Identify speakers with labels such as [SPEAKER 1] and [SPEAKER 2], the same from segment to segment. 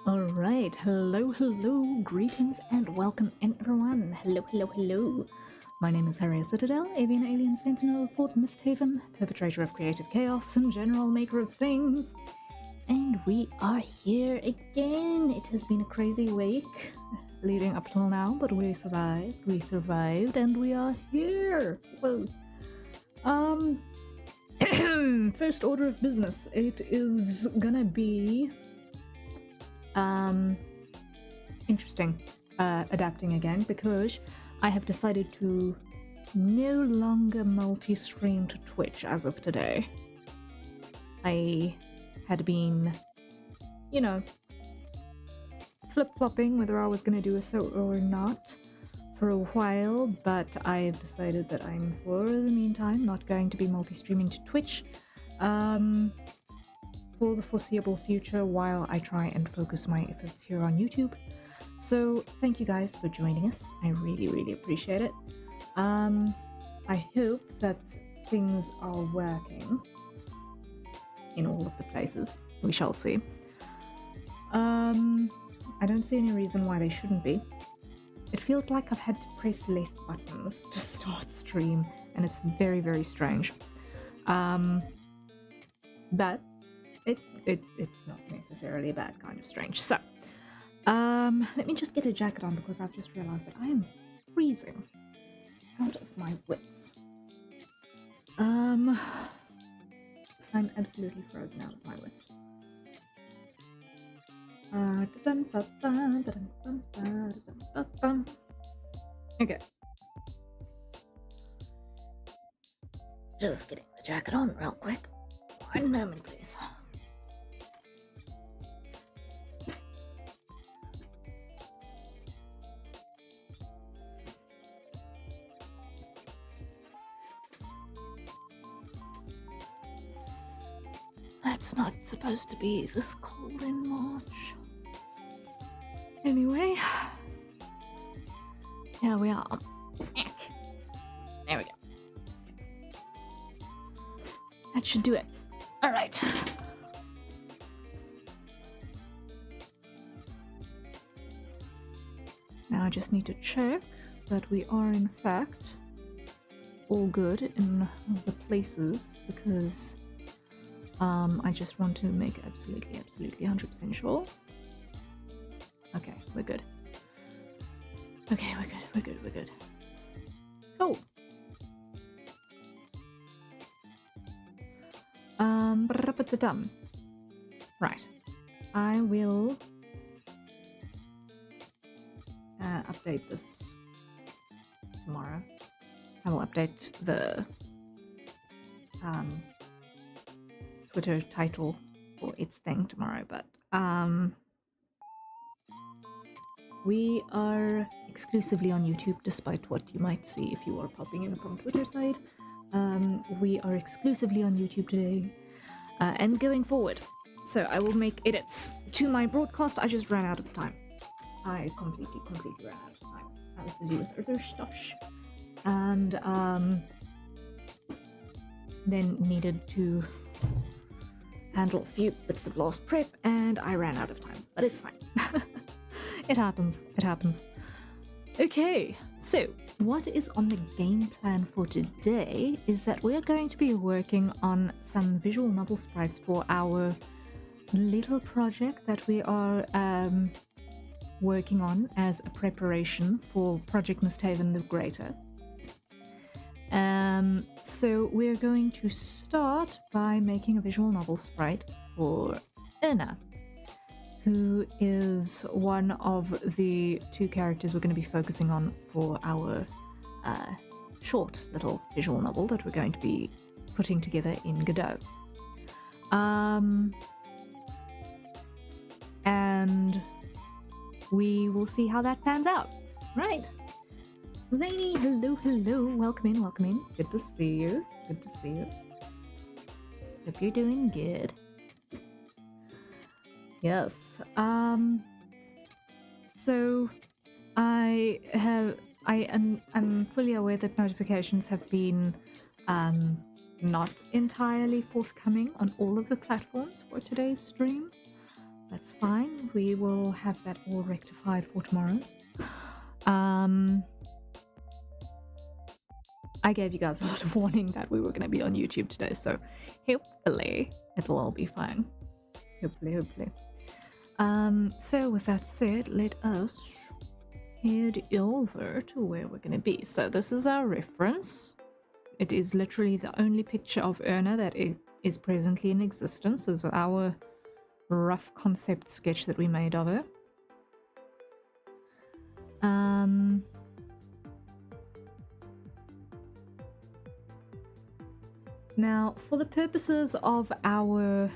[SPEAKER 1] Alright, hello, greetings and welcome everyone. Hello. My name is Harrier Citadel, avian alien sentinel of Fort Mystehaven, perpetrator of creative chaos and general maker of things. And we are here again. It has been a crazy week leading up till now, but we survived, and we are here. Whoa. First order of business. It is gonna be interesting adapting again, because I have decided to no longer multi-stream to Twitch as of today. I had been, flip-flopping whether I was going to do so or not for a while, but I've decided that I'm, for the meantime, not going to be multi-streaming to Twitch for the foreseeable future while I try and focus my efforts here on YouTube. So thank you guys for joining us. I really appreciate it. I hope that things are working in all of the places. We shall see. I don't see any reason why they shouldn't be. It feels like I've had to press less buttons to start stream, and it's very strange. But it's not necessarily a bad kind of strange. So, let me just get a jacket on, because I've just realized that I am freezing out of my wits. I'm absolutely frozen out of my wits. Okay. Just getting the jacket on real quick. One moment, please. It's not supposed to be this cold in March. Anyway, here we are. There we go. That should do it. All right. Now I just need to check that we are in fact all good in the places, because I just want to make absolutely 100% sure. Okay, we're good. Okay, we're good. Cool. Right. I will update this tomorrow. I will update the Twitter title for its thing tomorrow, but we are exclusively on YouTube, despite what you might see if you are popping in from Twitter side. We are exclusively on YouTube today and going forward. So I will make edits to my broadcast. I just ran out of time. I completely ran out of time. I was busy with other stuff. And then needed to handle a few bits of last prep, and I ran out of time. But it's fine. It happens. Okay, so what is on the game plan for today is that we're going to be working on some visual novel sprites for our little project that we are working on as a preparation for Project Mystehaven the Greater. So we're going to start by making a visual novel sprite for Erna, who is one of the two characters we're going to be focusing on for our short little visual novel that we're going to be putting together in Godot. And we will see how that pans out. Right. Zany, hello, welcome in. Good to see you. Hope you're doing good. Yes. So I am fully aware that notifications have been not entirely forthcoming on all of the platforms for today's stream. That's fine. We will have that all rectified for tomorrow. I gave you guys a lot of warning that we were going to be on YouTube today, so hopefully it'll all be fine. Hopefully. So with that said, let us head over to where we're going to be. So this is our reference. It is literally the only picture of Erna that is presently in existence. This is our rough concept sketch that we made of her. Now, for the purposes of our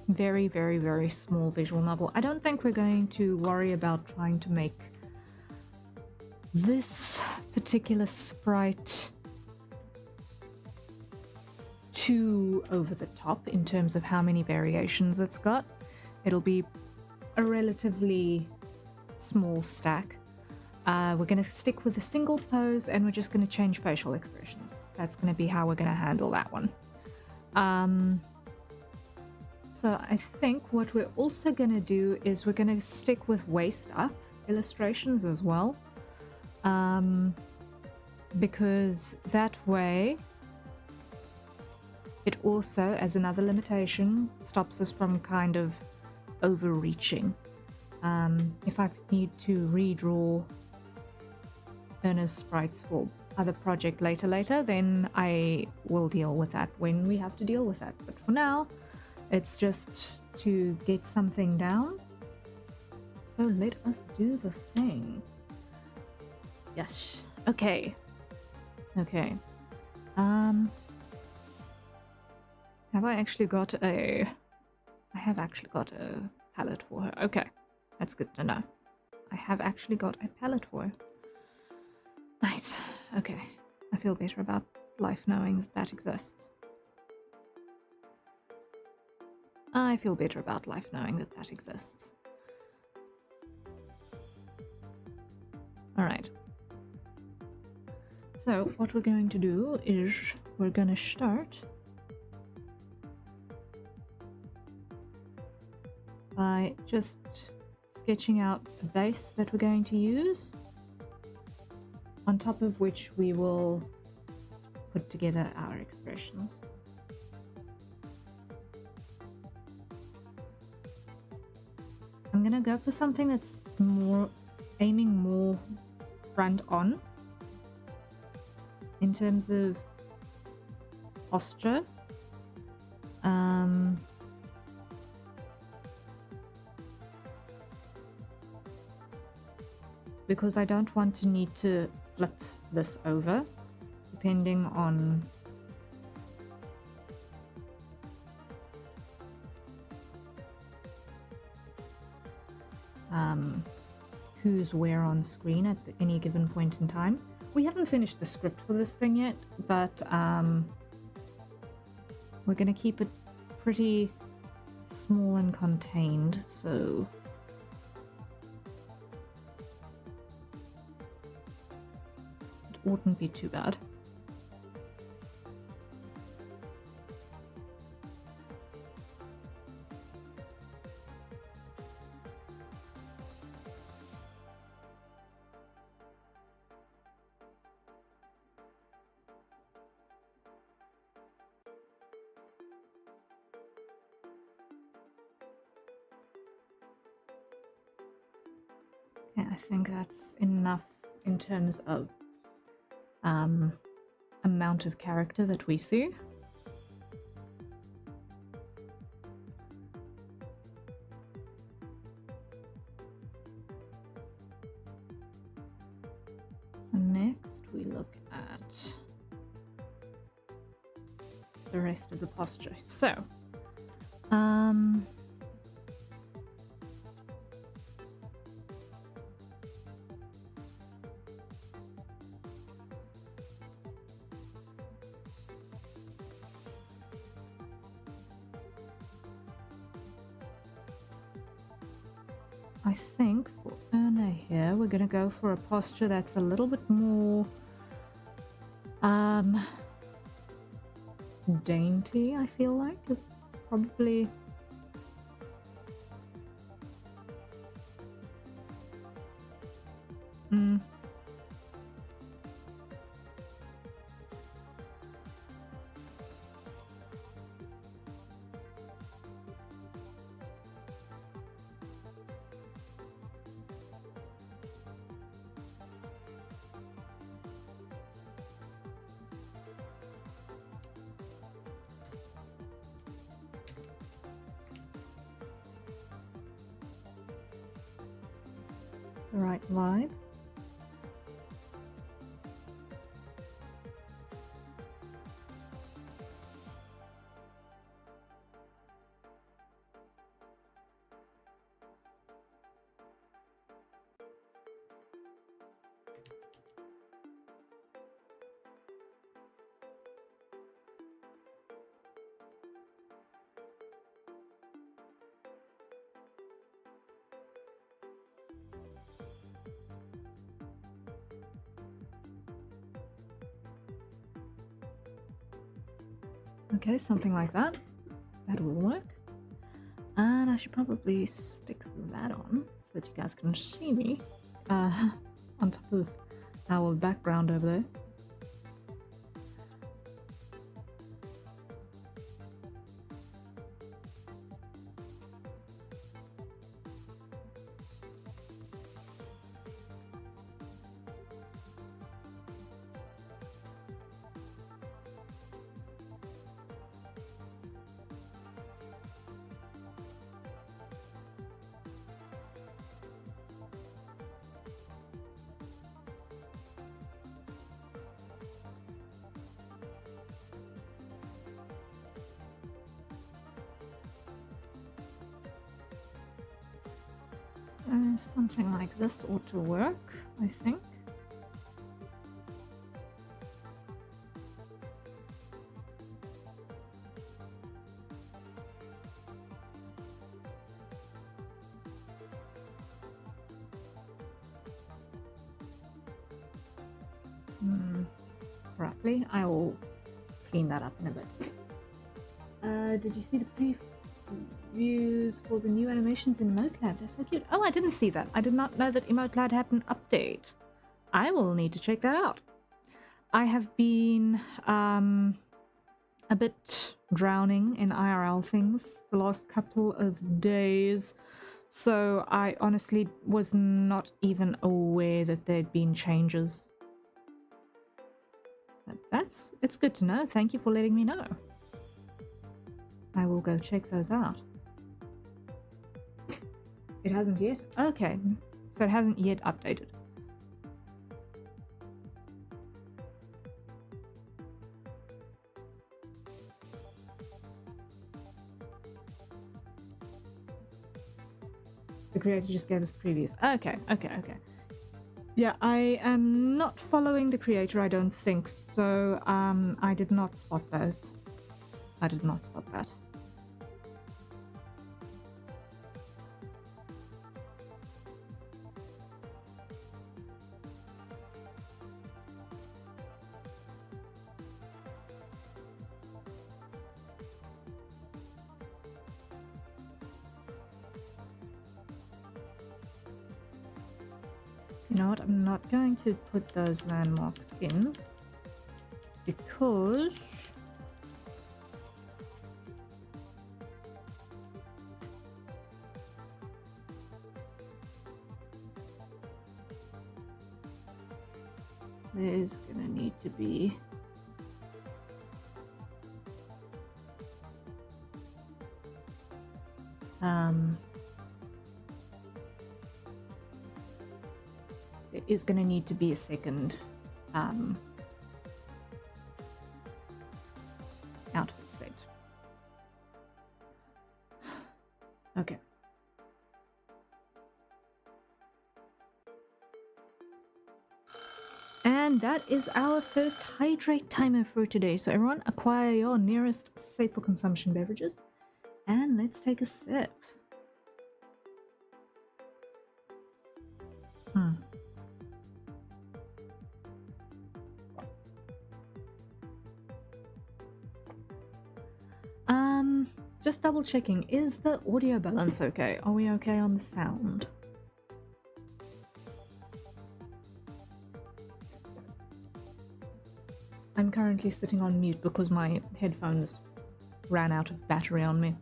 [SPEAKER 1] very, very, very small visual novel, I don't think we're going to worry about trying to make this particular sprite too over the top in terms of how many variations it's got. It'll be a relatively small stack. We're going to stick with a single pose, and we're just going to change facial expressions. That's going to be how we're going to handle that one. So I think what we're also going to do is we're going to stick with waist up illustrations as well, because that way it also, as another limitation, stops us from kind of overreaching. If I need to redraw Erna's sprites for other project later, then I will deal with that when we have to deal with that. But for now, it's just to get something down. So let us do the thing. Yes. Okay. Have I actually got a... I have actually got a palette for her. Okay. That's good to know. I have actually got a palette for her. Nice. Okay. I feel better about life knowing that exists. I feel better about life knowing that that exists. Alright. So, what we're going to do is we're going to start by just sketching out a base that we're going to use, on top of which we will put together our expressions. I'm gonna go for something that's aiming more front on in terms of posture. Because I don't want to need to flip this over, depending on who's where on screen at any given point in time. We haven't finished the script for this thing yet, but we're going to keep it pretty small and contained, so it oughtn't be too bad. Yeah, I think that's enough in terms of amount of character that we see. So next we look at the rest of the posture. So I think for Erna here, we're gonna go for a posture that's a little bit more dainty, I feel like, is probably the right vibe. Okay, something like that. That will work. And I should probably stick that on so that you guys can see me on top of our background over there. Something like this ought to work, I think. Correctly. I will clean that up in a bit. Did you see the previews for the new animations in EmoteLab? They're so cute. Oh, I didn't see that. I did not know that EmoteLab had an update. I will need to check that out. I have been a bit drowning in IRL things the last couple of days, so I honestly was not even aware that there'd been changes. But it's good to know. Thank you for letting me know. I will go check those out. It hasn't yet? Okay, so it hasn't yet updated. The creator just gave us previews. Okay. Yeah, I am not following the creator, I don't think, so I did not spot those. I did not spot that. You know what, I'm not going to put those landmarks in because there's gonna need to be there is going to need to be a second outfit set. Okay. And that is our first hydrate timer for today. So everyone, acquire your nearest safe for consumption beverages and let's take a sip. Just double checking, is the audio balance okay? Are we okay on the sound? I'm currently sitting on mute because my headphones ran out of battery on me.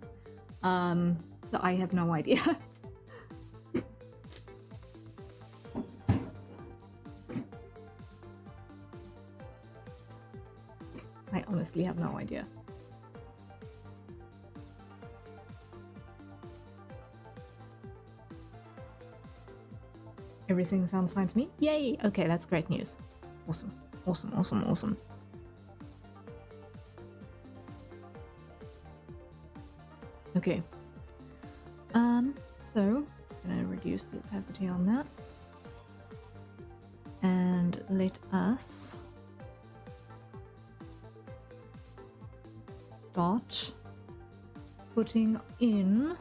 [SPEAKER 1] So I have no idea. I honestly have no idea. Everything sounds fine to me? Yay! Okay, that's great news. Awesome. Awesome, awesome, awesome. Okay. So I'm gonna reduce the opacity on that. And let us start putting in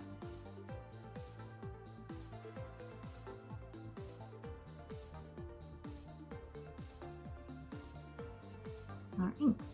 [SPEAKER 1] our inks.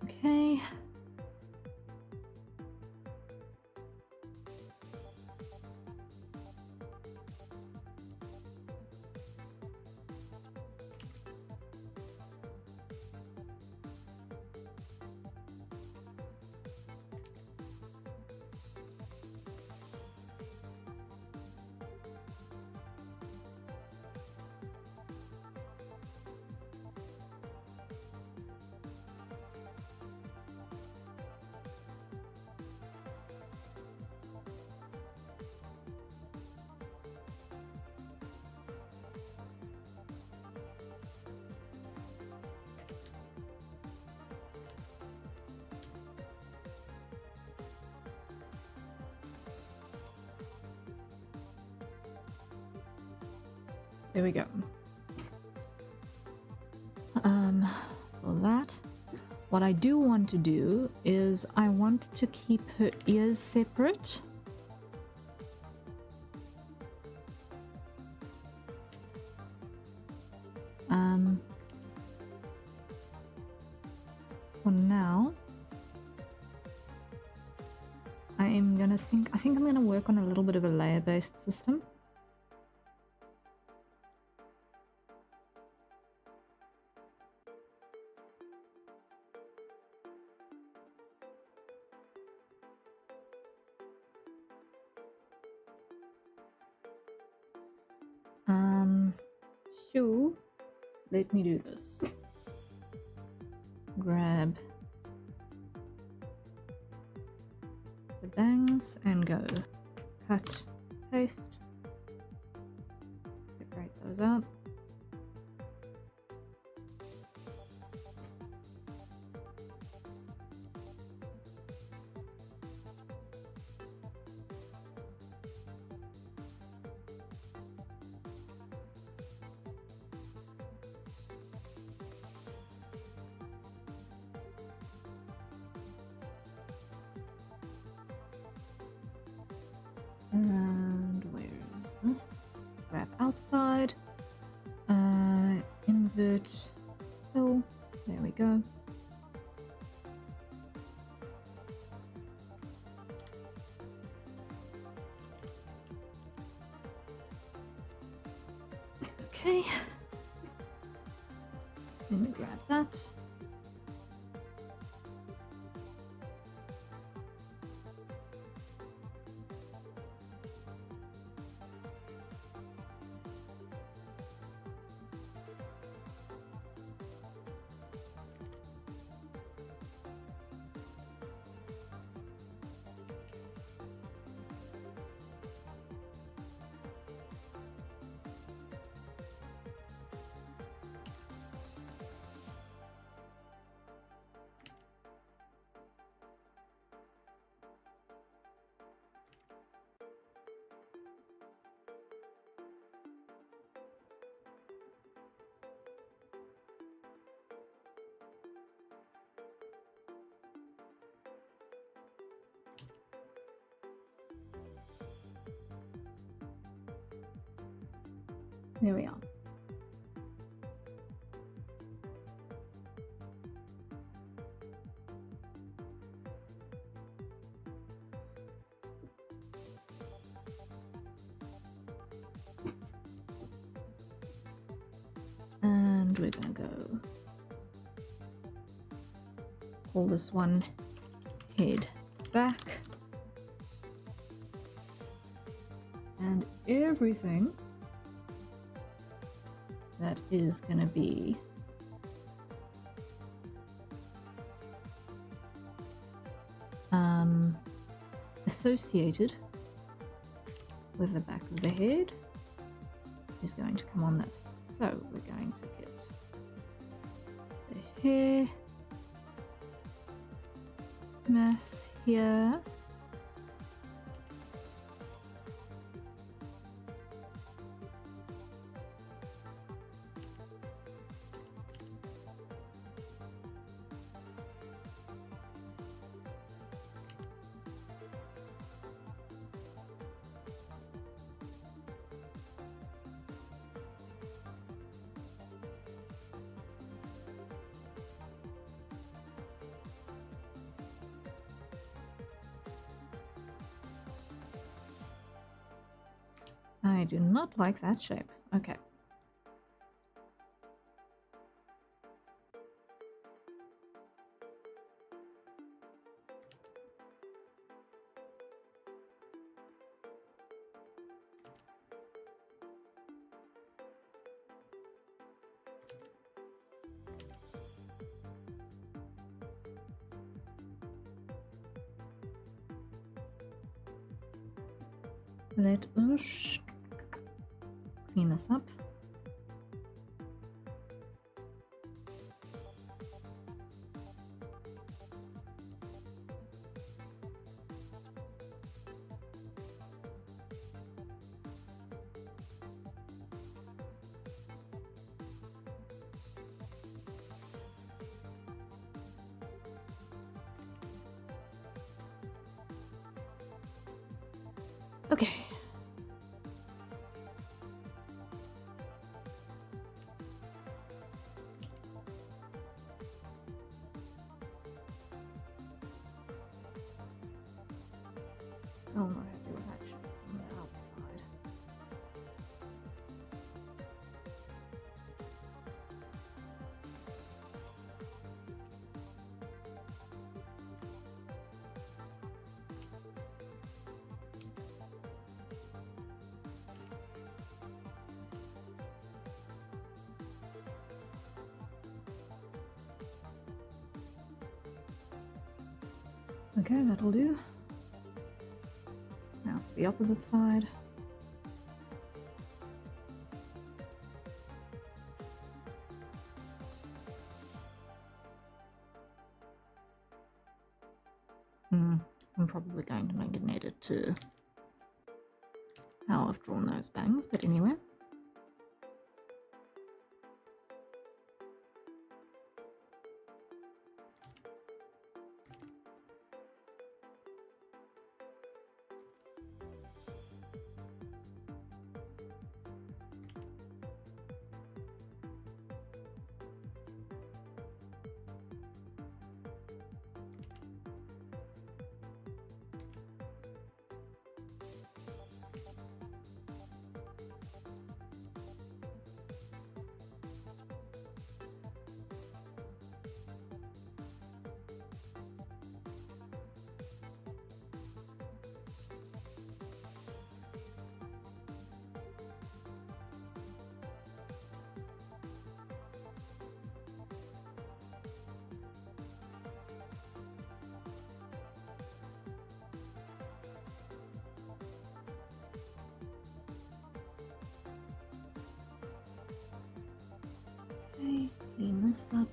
[SPEAKER 1] Okay. There we go. For that, what I do want to do is I want to keep her ears separate. For now, I think I'm gonna work on a little bit of a layer-based system. So let me do this. Grab the bangs and go. Cut, paste, separate those out. And where is this? Grab outside, invert fill, there we go. Okay, let me grab that. There we are. And we're gonna go pull this one head back, and everything that is going to be associated with the back of the head is going to come on this. So we're going to get the hair mass here. I do not like that shape. Okay. Let us clean this up. Okay. Oh, I'm not happy with that shape on the outside. Okay, that'll do. Now the opposite side. I'm probably going to make an edit to how I've drawn those bangs, but anyway. Okay, clean this up.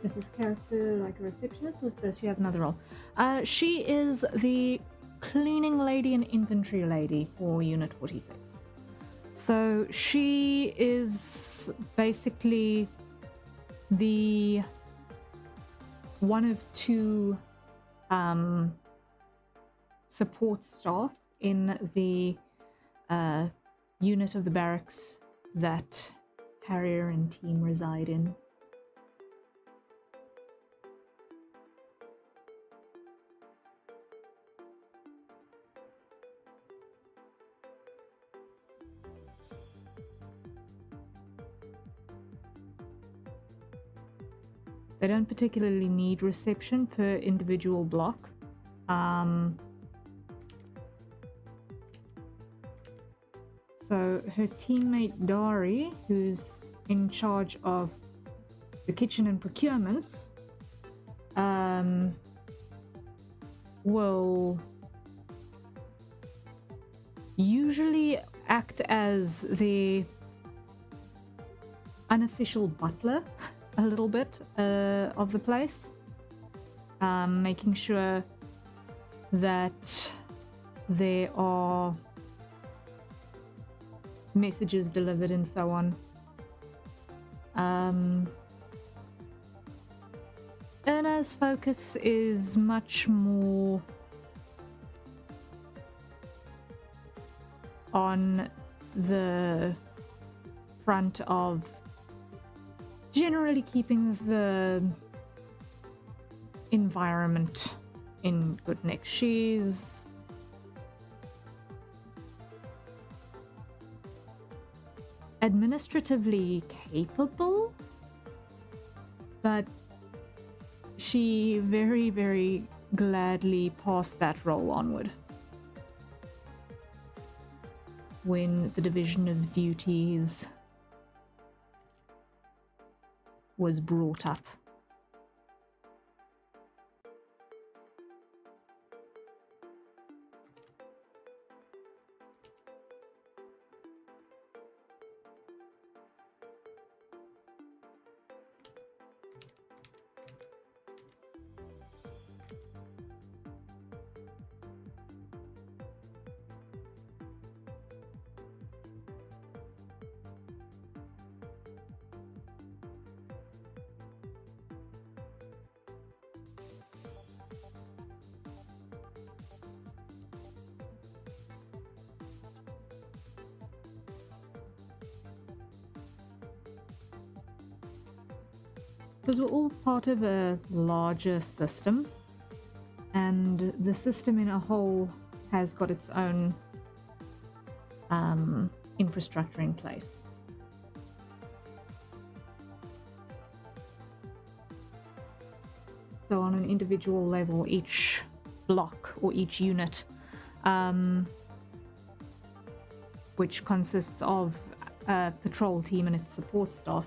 [SPEAKER 1] Is this character like a receptionist, or does she have another role? She is the cleaning lady and inventory lady for Unit 46. So she is basically the one of two support staff in the unit of the barracks that Harrier and team reside in. They don't particularly need reception per individual block. So her teammate Dari, who's in charge of the kitchen and procurements, will usually act as the unofficial butler a little bit of the place, making sure that there are messages delivered and so on. Erna's focus is much more on the front of generally keeping the environment in good nick. She's administratively capable, but she very, very gladly passed that role onward when the division of duties was brought up. Because we're all part of a larger system, and the system in a whole has got its own infrastructure in place. So on an individual level, each block or each unit, which consists of a patrol team and its support staff,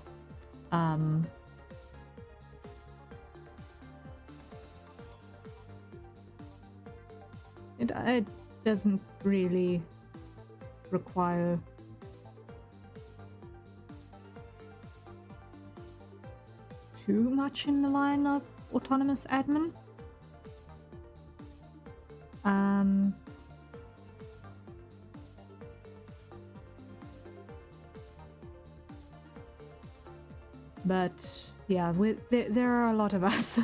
[SPEAKER 1] it doesn't really require too much in the line of autonomous admin. But yeah, there are a lot of us.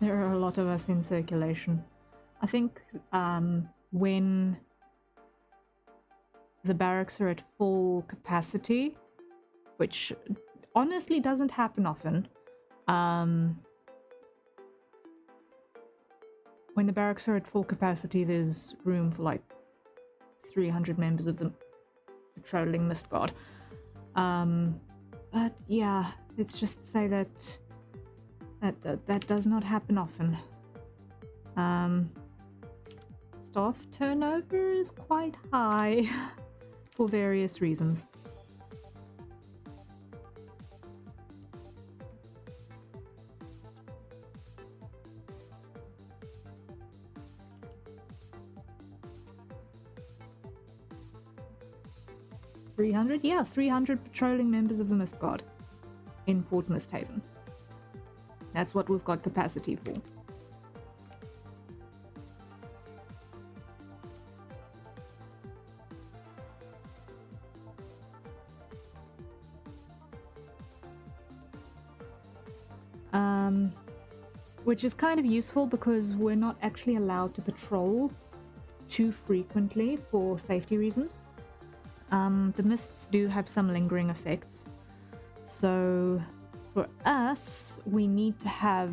[SPEAKER 1] There are a lot of us in circulation. I think when the barracks are at full capacity, which honestly doesn't happen often, when the barracks are at full capacity, there's room for like 300 members of the patrolling Mist Guard. But yeah, let's just say that does not happen often. Staff turnover is quite high for various reasons. Yeah, 300 patrolling members of the Mist Guard in Fort Mystehaven. That's what we've got capacity for. which is kind of useful because we're not actually allowed to patrol too frequently for safety reasons. The mists do have some lingering effects, so for us, we need to have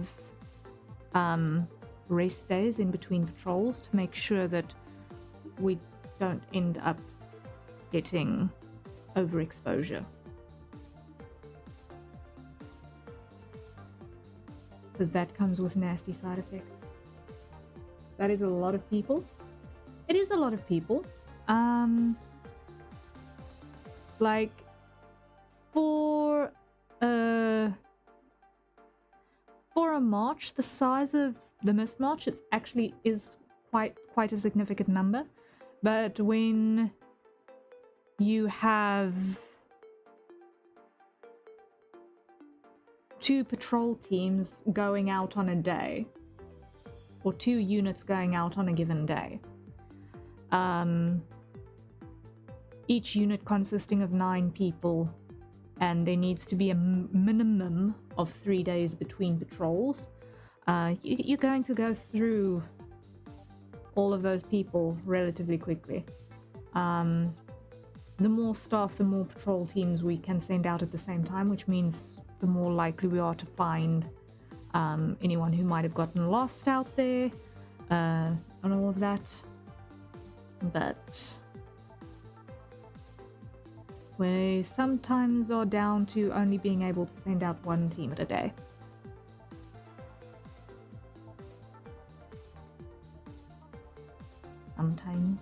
[SPEAKER 1] rest days in between patrols to make sure that we don't end up getting overexposure. Because that comes with nasty side effects. That is a lot of people. It is a lot of people. Like for a march the size of the Mist March, it actually is quite a significant number. But when you have 2 patrol teams going out on a day, or 2 units going out on a given day, each unit consisting of 9 people, and there needs to be a minimum of 3 days between patrols, you're going to go through all of those people relatively quickly. The more staff, the more patrol teams we can send out at the same time, which means the more likely we are to find anyone who might have gotten lost out there, and all of that. But we sometimes are down to only being able to send out 1 team at a day. Sometimes.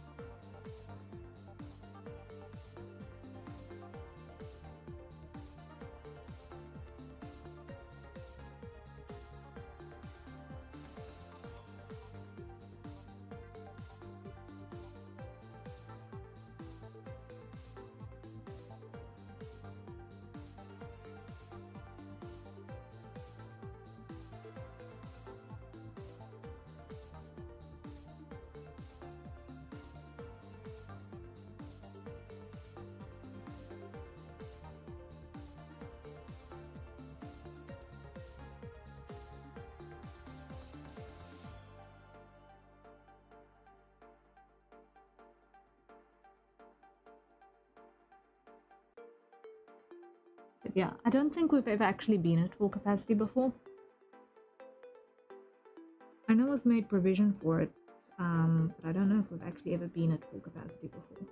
[SPEAKER 1] But yeah, I don't think we've ever actually been at full capacity before. I know we've made provision for it, but I don't know if we've actually ever been at full capacity before.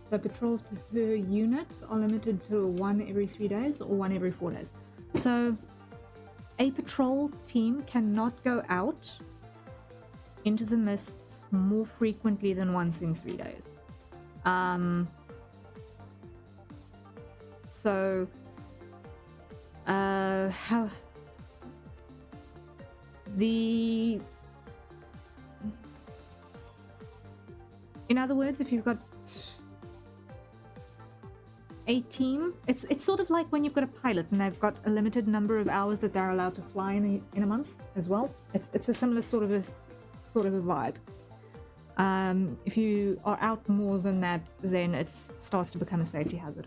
[SPEAKER 1] So patrols per unit are limited to 1 every 3 days or 1 every 4 days. So a patrol team cannot go out into the mists more frequently than once in 3 days. So how the in other words, if you've got a team, it's sort of like when you've got a pilot and they've got a limited number of hours that they're allowed to fly in a month as well. It's a similar sort of a vibe. If you are out more than that, then it starts to become a safety hazard.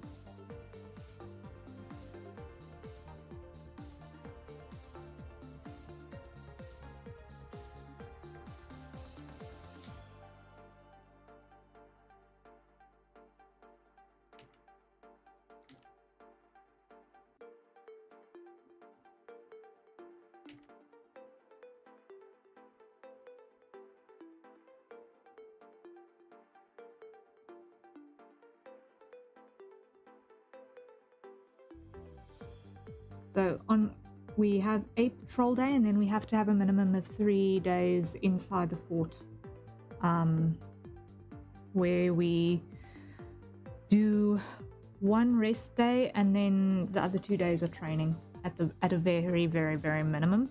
[SPEAKER 1] So we have a patrol day, and then we have to have a minimum of 3 days inside the fort, where we do one rest day, and then the other 2 days are training at a very, very, very minimum.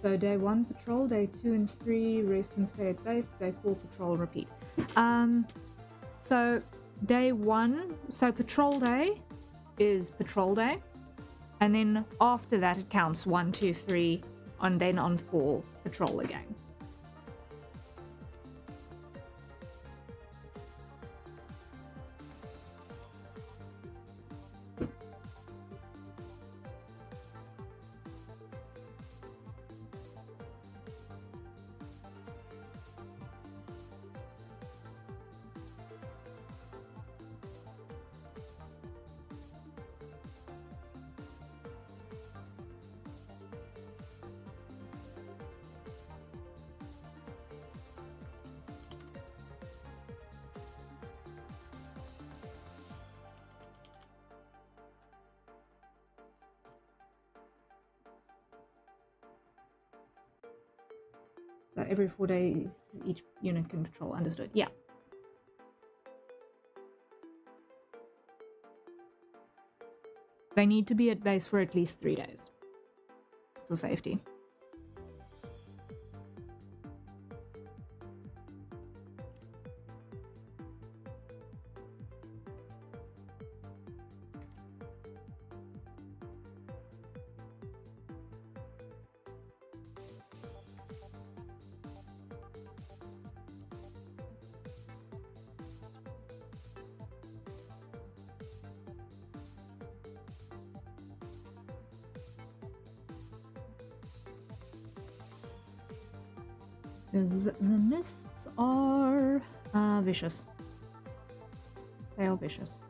[SPEAKER 1] So day 1 patrol, day 2 and 3 rest and stay at base, day 4 patrol, repeat. So day 1, so patrol day is patrol day, and then after that it counts 1, 2, 3, and then on 4 patrol again. So every 4 days, each unit can patrol. Understood. Yeah. They need to be at base for at least 3 days for safety. Because the mists are vicious. They are vicious.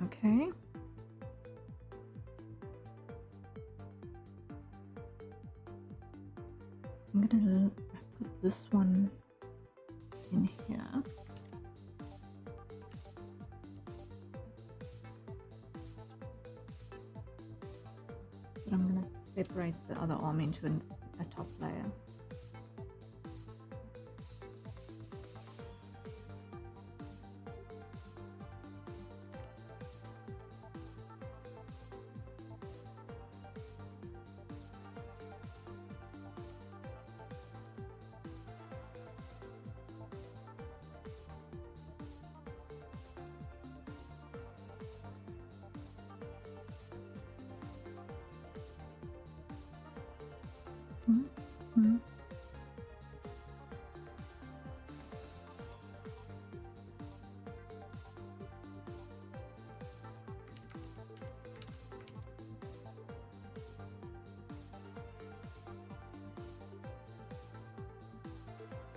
[SPEAKER 1] Okay. I'm gonna put this one in here. But I'm gonna separate the other arm into a top layer. Mm-hmm.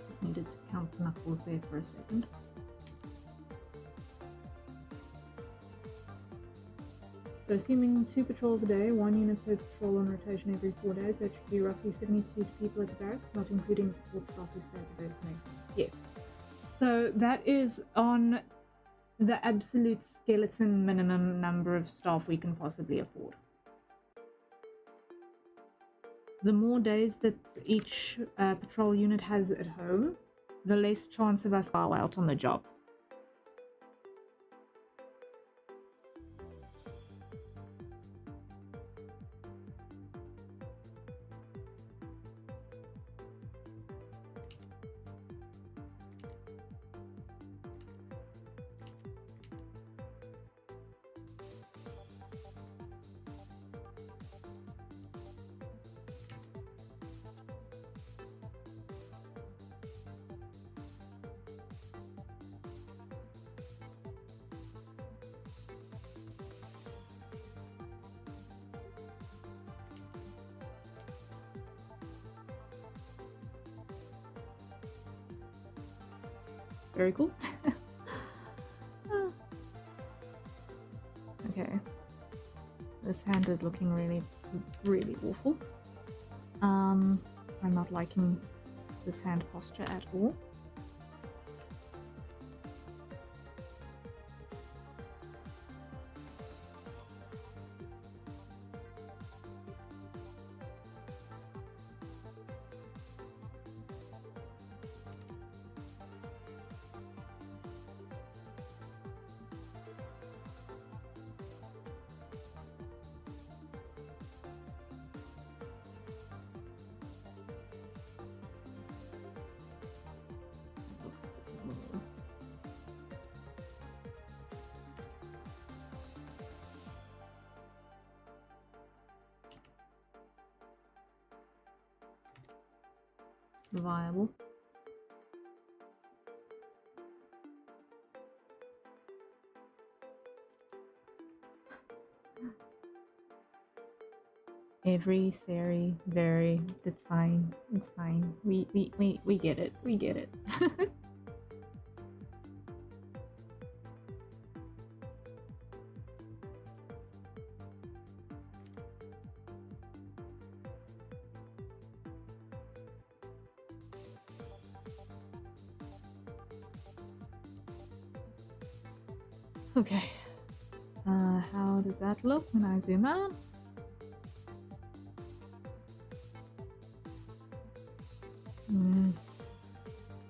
[SPEAKER 1] Just needed to count the knuckles there for a second. So assuming 2 patrols a day, 1 unit per patrol on rotation every 4 days, that should be roughly 72 people at the barracks, not including support staff who stay at the base maintenance. Yes. So that is on the absolute skeleton minimum number of staff we can possibly afford. The more days that each patrol unit has at home, the less chance of us while out on the job. Very cool. Okay. This hand is looking really, really awful. I'm not liking this hand posture at all. Viable. Every theory, very, it's fine, it's fine. We get it, we get it. Okay, how does that look when I zoom out?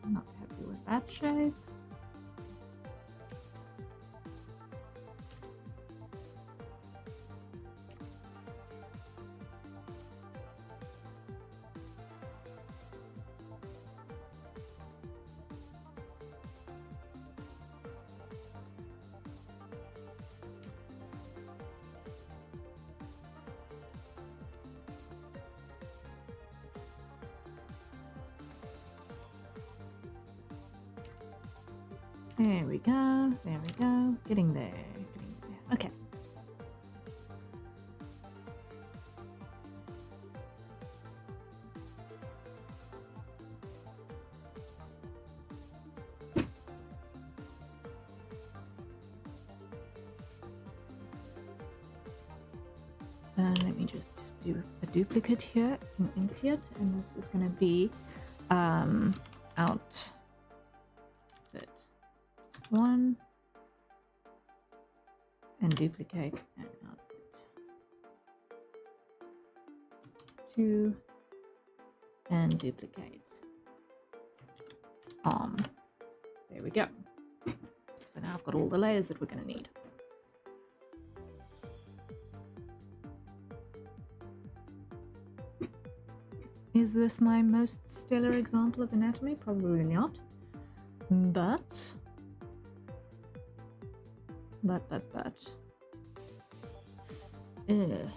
[SPEAKER 1] Not happy with that shape. There we go, there we go. Getting there, getting there. Okay. Let me just do a duplicate here in Inkjet, and this is going to be outfit 1 and duplicate and outfit 2 and duplicate arm. There we go. So now I've got all the layers that we're going to need. Is this my most stellar example of anatomy? Probably not. But. Ugh.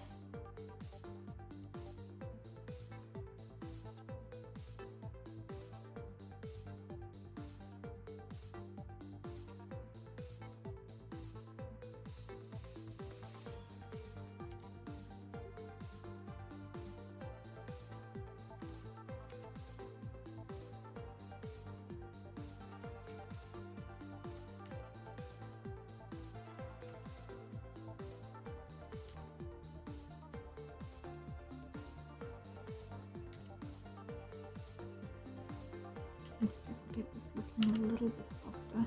[SPEAKER 1] Let's just get this looking a little bit softer.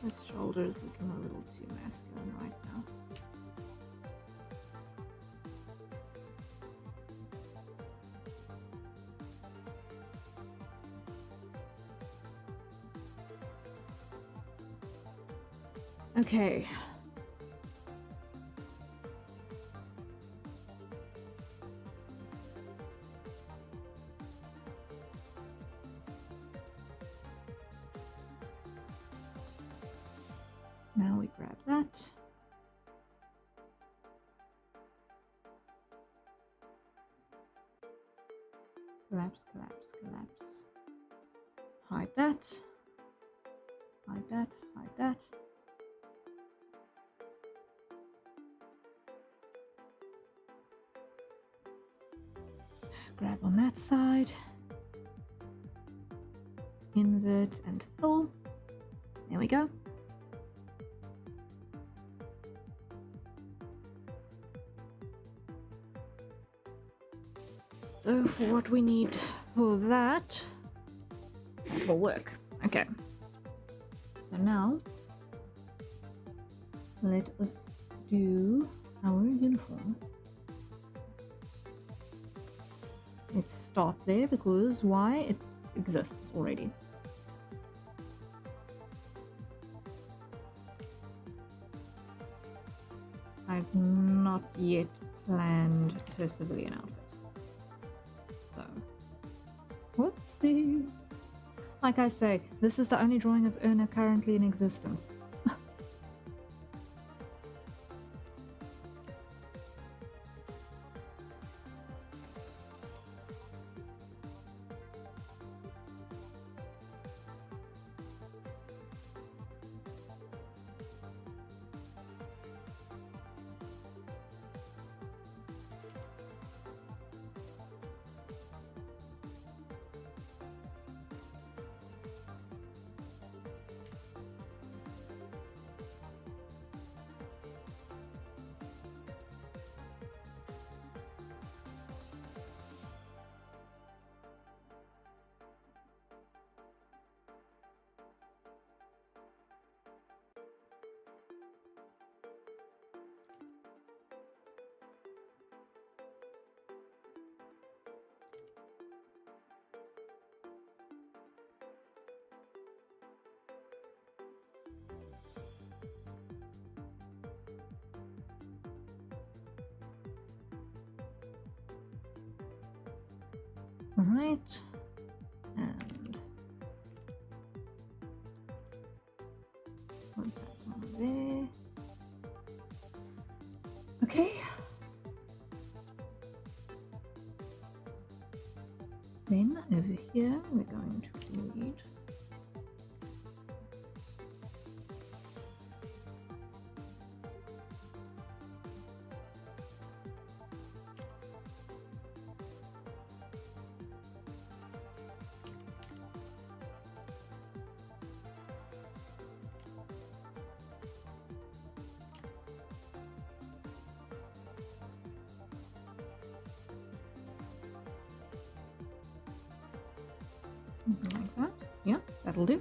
[SPEAKER 1] This shoulder is looking a little too masculine right now. Okay. Now we grab that. Collapse, collapse, collapse. Hide that. Hide that, hide that. Grab on that side. Invert and full. There we go. So for what we need for that will work. Okay. So now let us do our uniform. Let's start there because why? It exists already. I've not yet planned her civilian outfit. So, whoopsie. Like I say, this is the only drawing of Erna currently in existence. Alright, and put that on there. Okay. Then over here we're going to need something like that. Yeah, that'll do.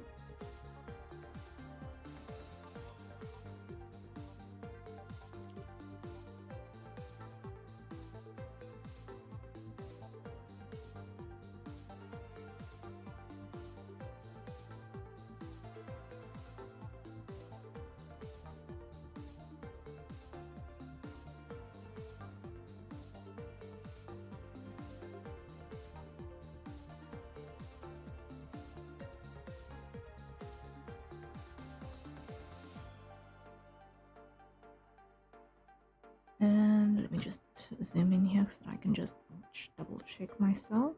[SPEAKER 1] And let me just zoom in here so that I can just double check myself.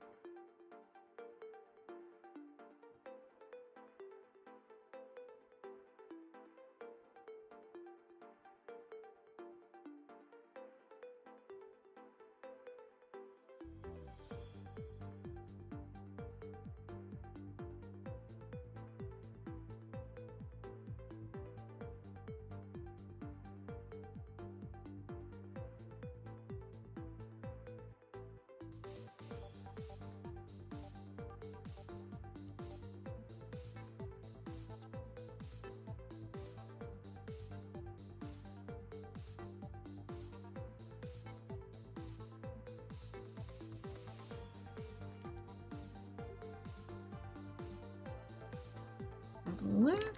[SPEAKER 1] work.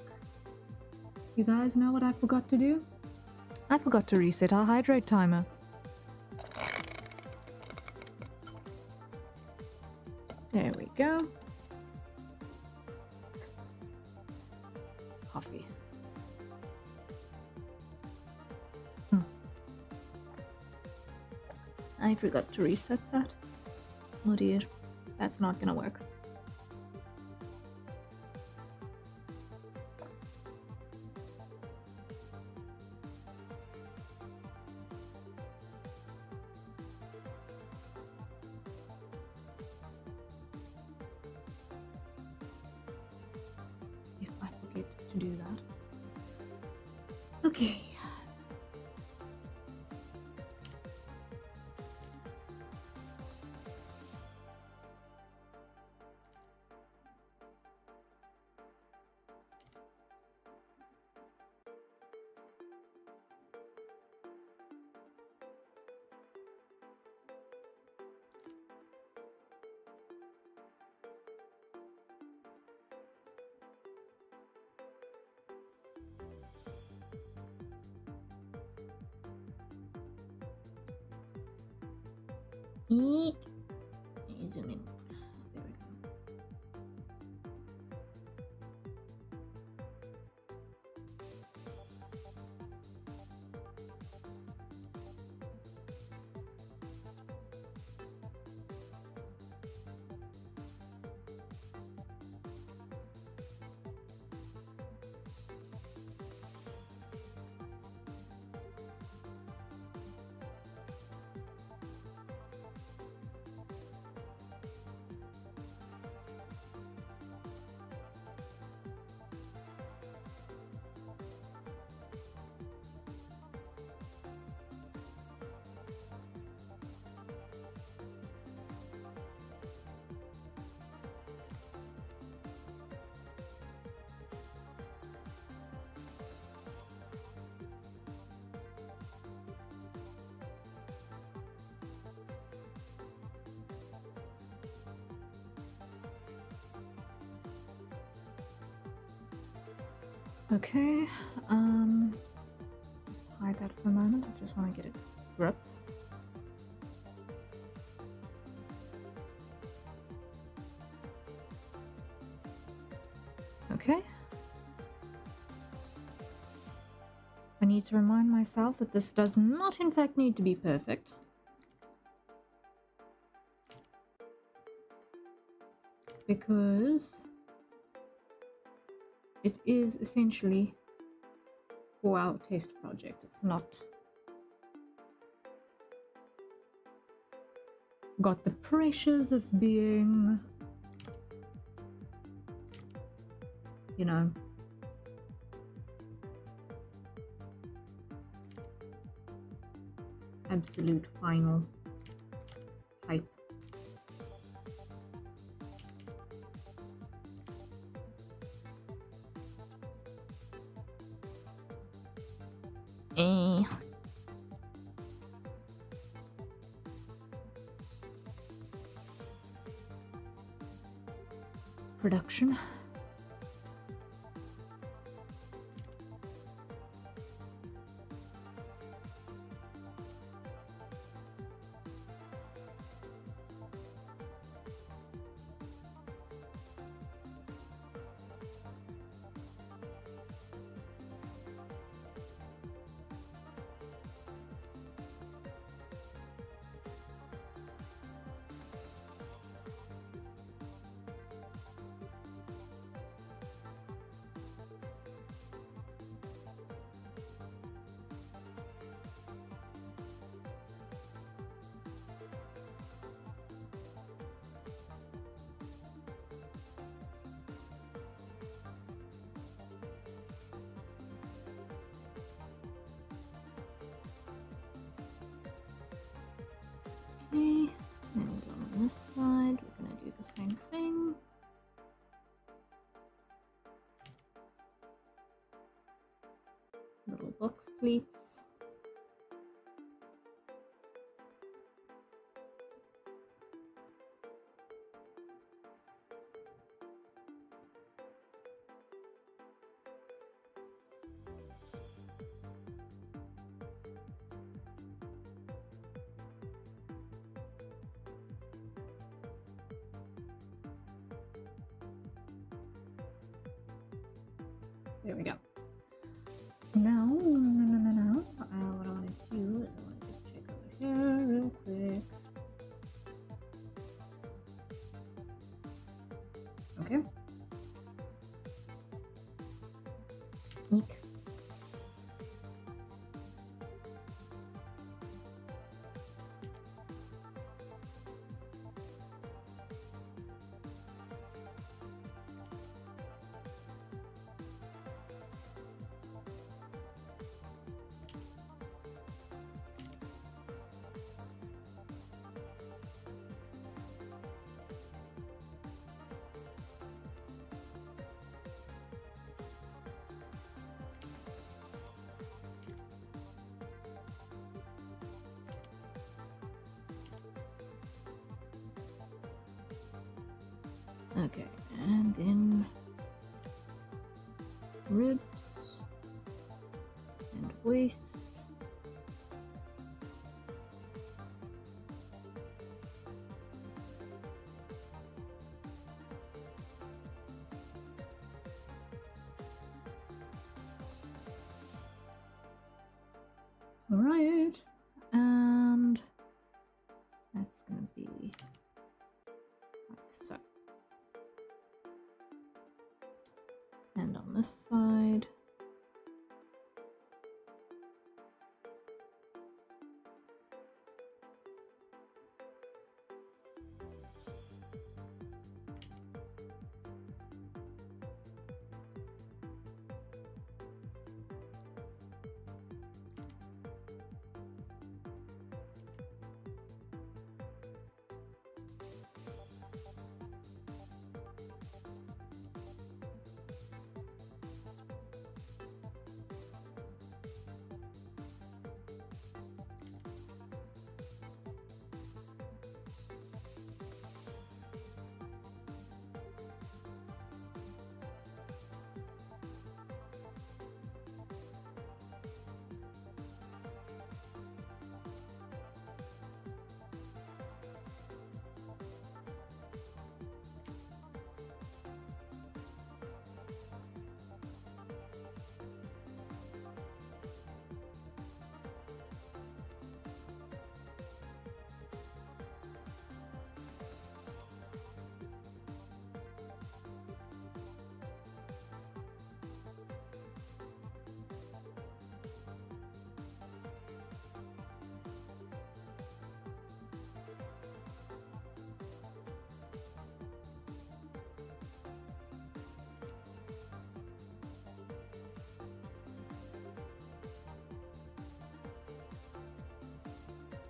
[SPEAKER 1] You guys know what I forgot to do? I forgot to reset our hydrate timer. There we go. Coffee. I forgot to reset that. Oh dear, that's not gonna work. If I forget to do that. Okay. Eek. Zoom in. There we go. Okay, just hide that for a moment. I just want to get it grip. Okay. I need to remind myself that this does not in fact need to be perfect. Because it is essentially for our test project. It's not got the pressures of being, you know, absolute final type. Production. Okay, and on this side, we're going to do the same thing. Little box pleats. There we go. Now, no. What I want to do is I want to just check over here real quick. Okay. Eek. Okay, and then ribs and waist. All right, and that's gonna be like so. And on this side,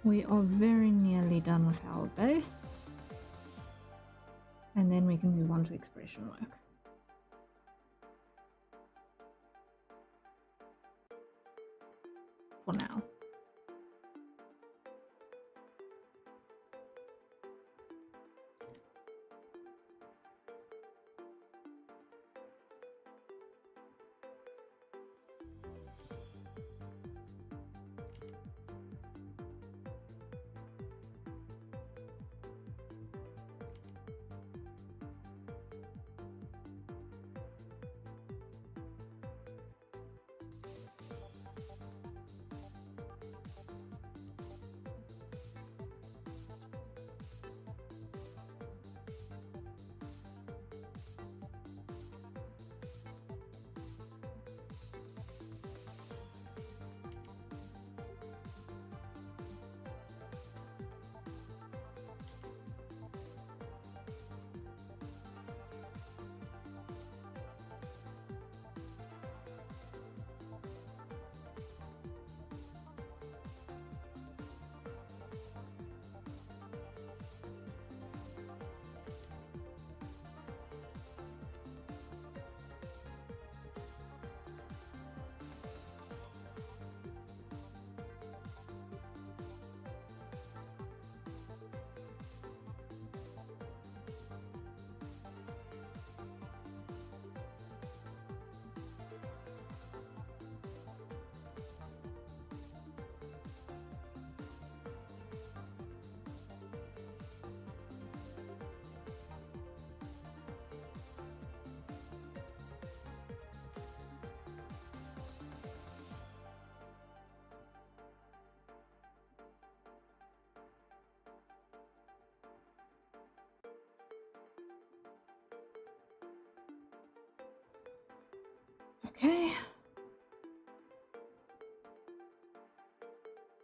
[SPEAKER 1] we are very nearly done with our base, and then we can move on to expression work. For now.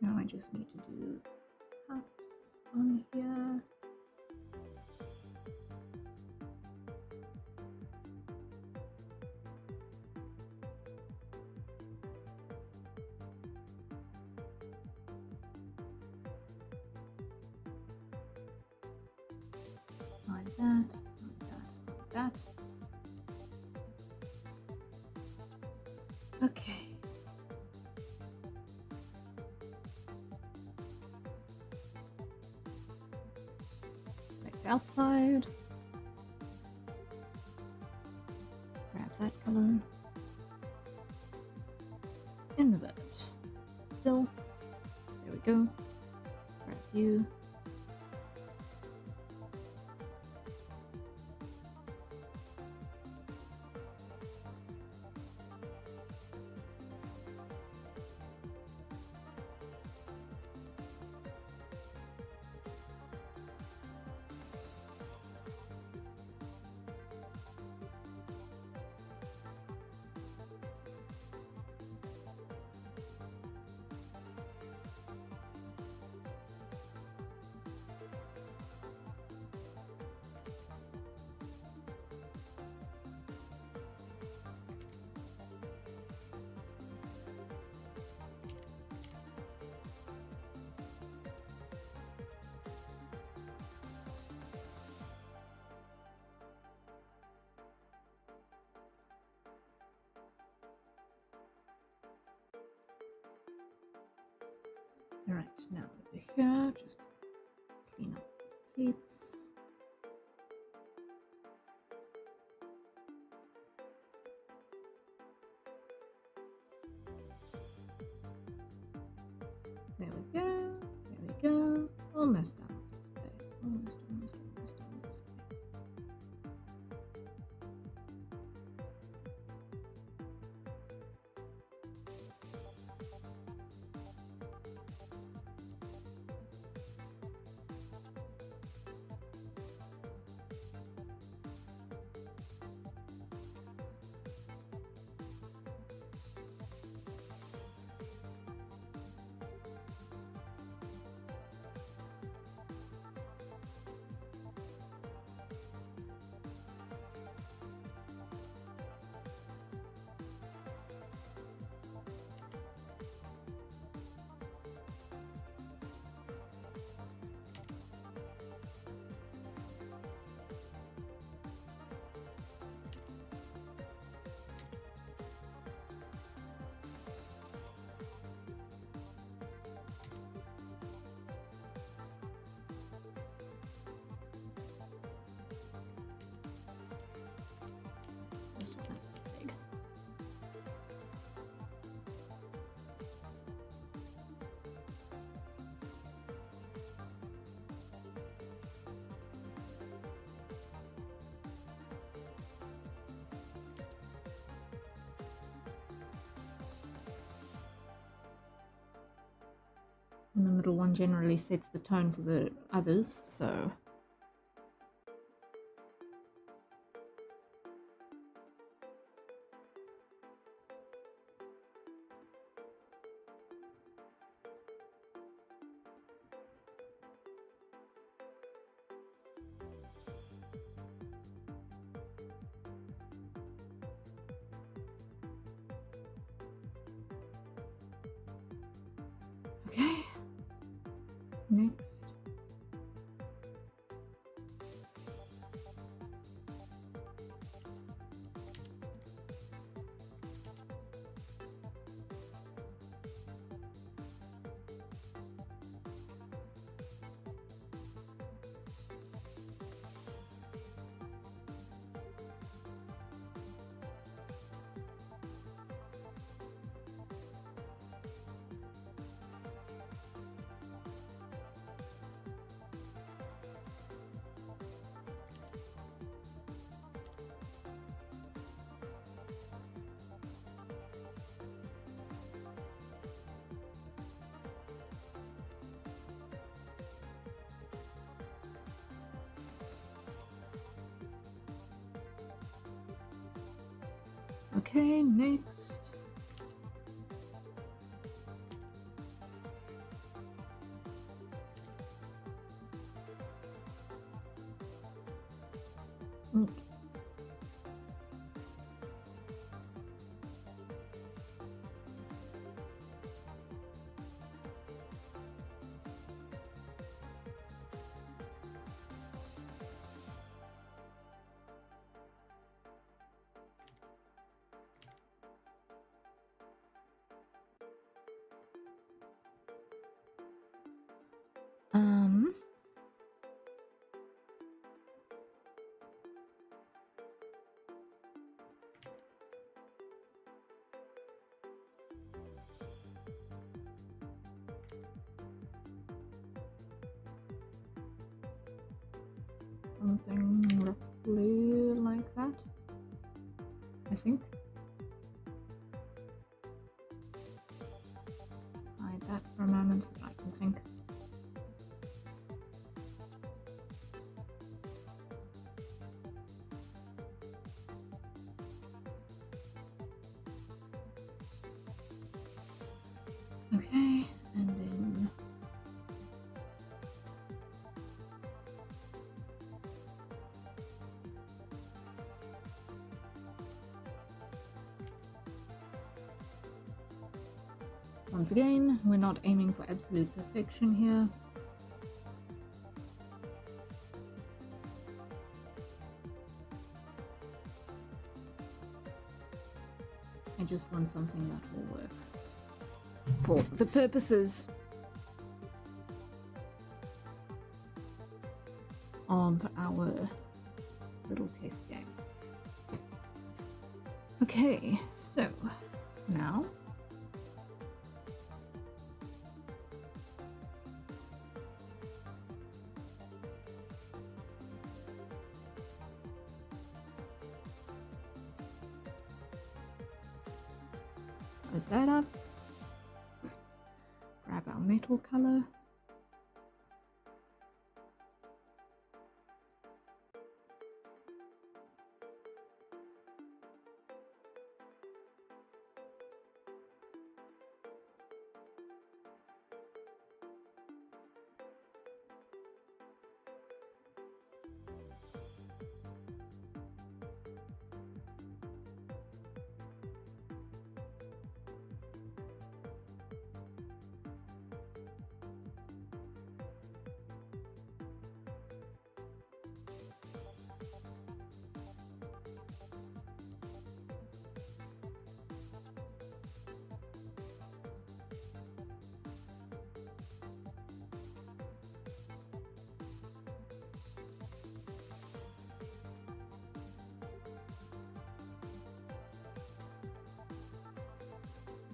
[SPEAKER 1] Now I just need to do cups on here. Like that, like that, like that. Okay. Like the outside. Grab that color. Invert. Fill. There we go. Grab you. Alright, now over here, just clean up these pleats. There we go, there we go. Almost done with this space. Almost done with this space. This one is big. And the middle one generally sets the tone for the others, so okay. Next. Okay, next. Mm. Something roughly like that, I think. Hide that for a moment so that I can think. Okay, and then once again, we're not aiming for absolute perfection here. I just want something that will work for the purposes of our little test game. Okay, so now close that up, grab our metal color.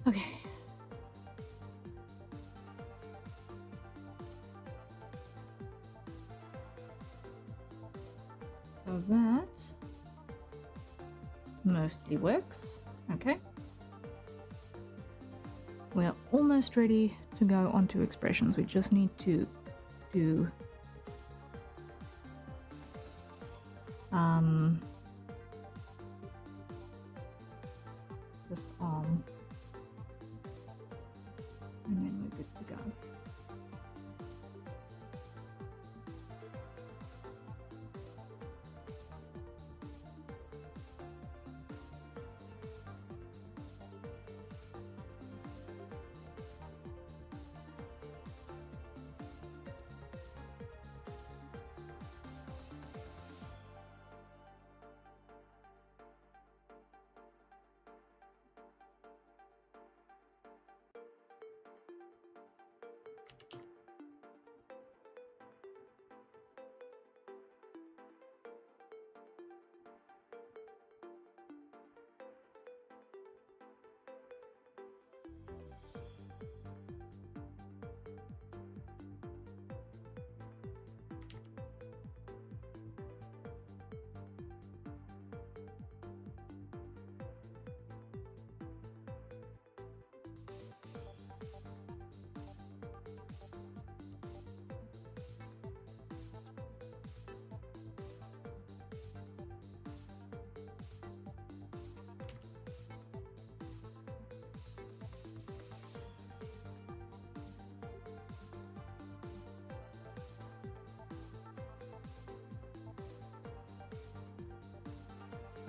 [SPEAKER 1] Okay. So that mostly works. Okay. We're almost ready to go on to expressions. We just need to do this arm, and then we're good to go.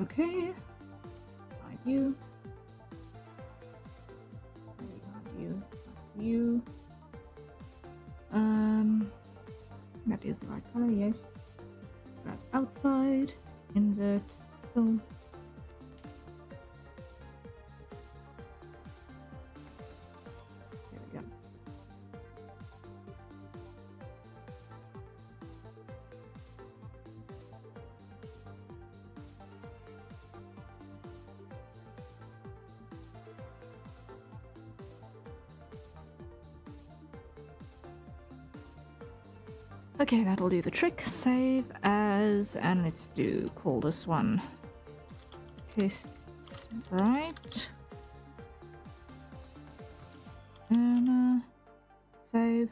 [SPEAKER 1] Okay. Hide you. Hide you. Hide you. That is the right color, yes. Grab outside, invert, fill. There we go. Okay, that'll do the trick. Save as, and let's call this one test sprite. Erna, save.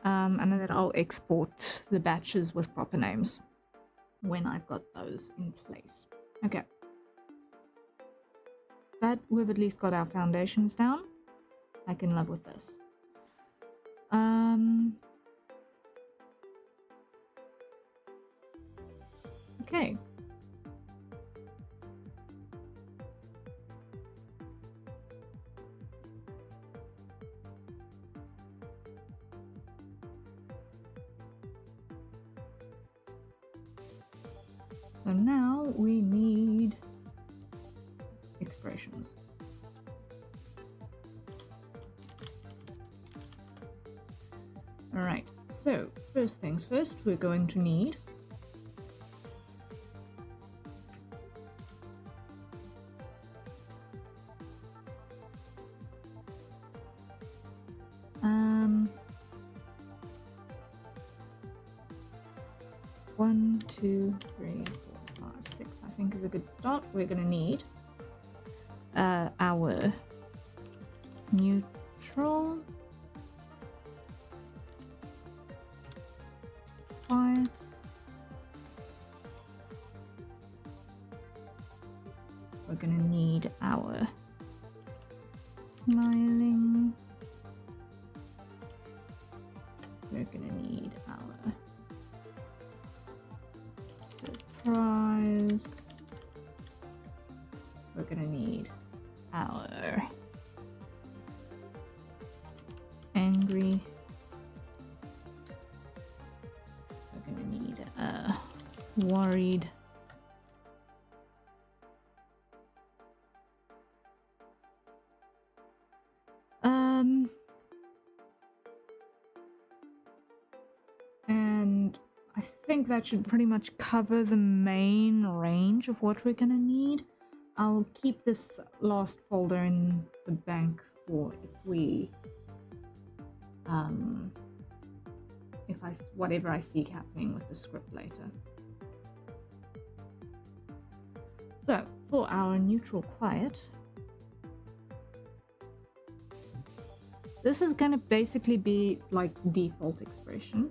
[SPEAKER 1] And then I'll export the batches with proper names when I've got those in place. Okay. But we've at least got our foundations down. I can live with this. Okay. So now we need expressions. Alright, so first things first, we're going to need one, two, three, four, five, six, I think is a good start. We're going to need our neutral, quiet, we're going to need our smiling, we're going to need our surprise, we're going to need our angry, we're going to need worried, and I think that should pretty much cover the main range of what we're gonna need. I'll keep this last folder in the bank for if we whatever I see happening with the script later. So for our neutral quiet, this is gonna basically be like default expression.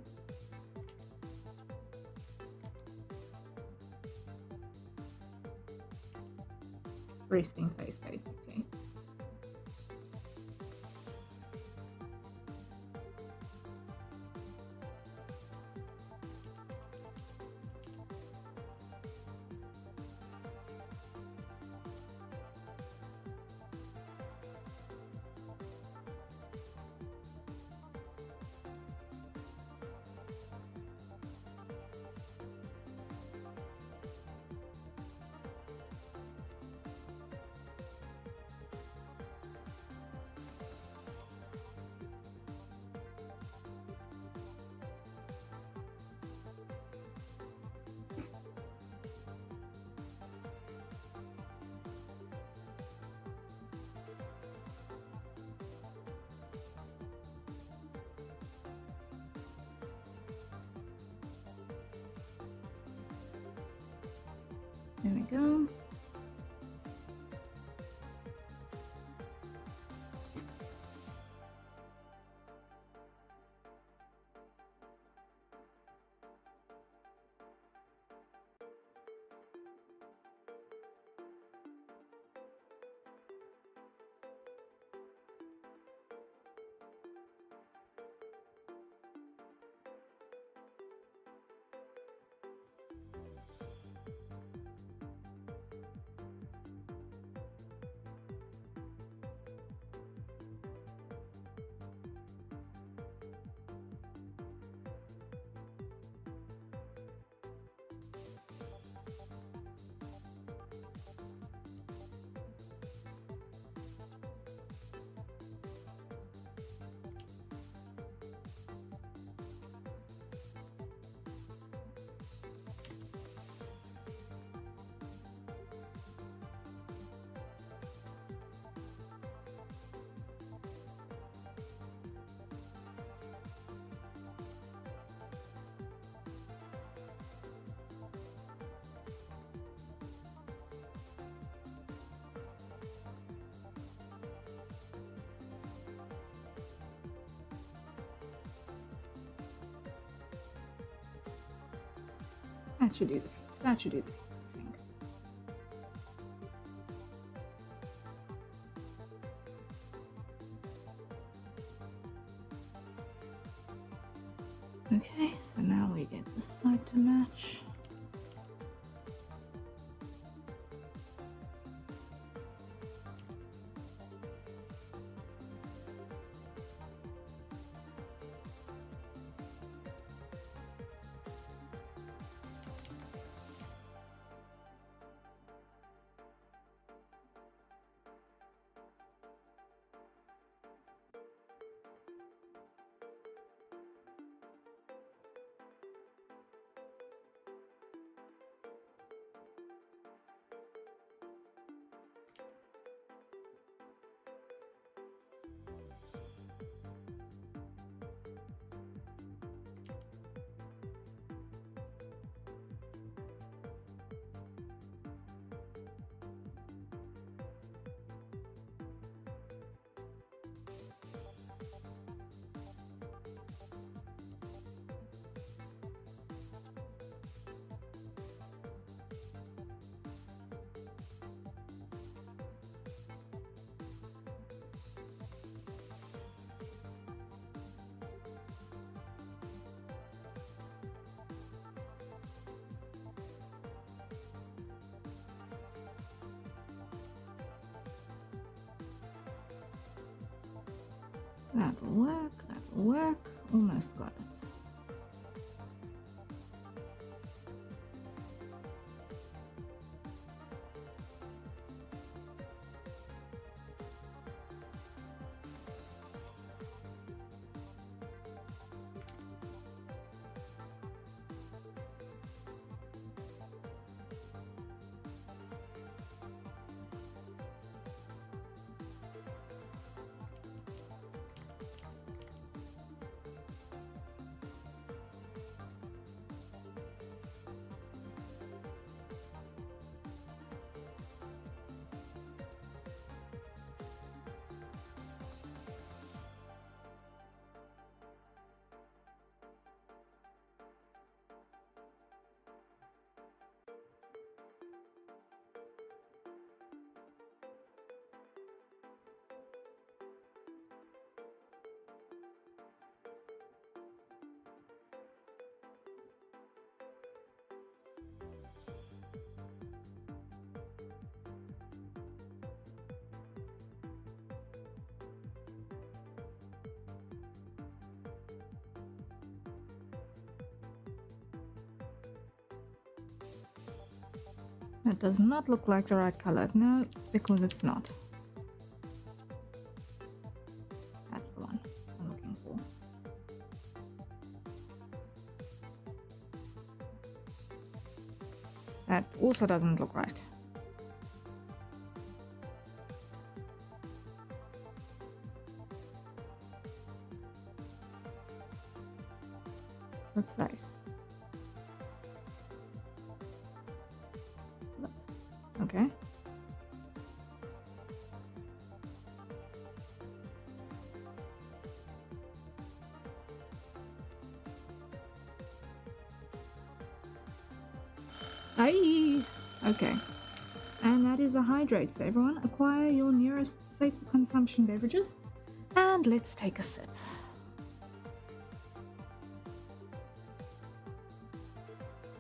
[SPEAKER 1] Resting face, basically. There we go. That should do the trick. That should do the trick, I think. Okay, so now we get the side to match. That'll work, that'll work. Almost got it. That does not look like the right color. No, because it's not. That's the one I'm looking for. That also doesn't look right. Replace. Okay. Aye. Okay. And that is a hydrate. So everyone, acquire your nearest safe consumption beverages. And let's take a sip.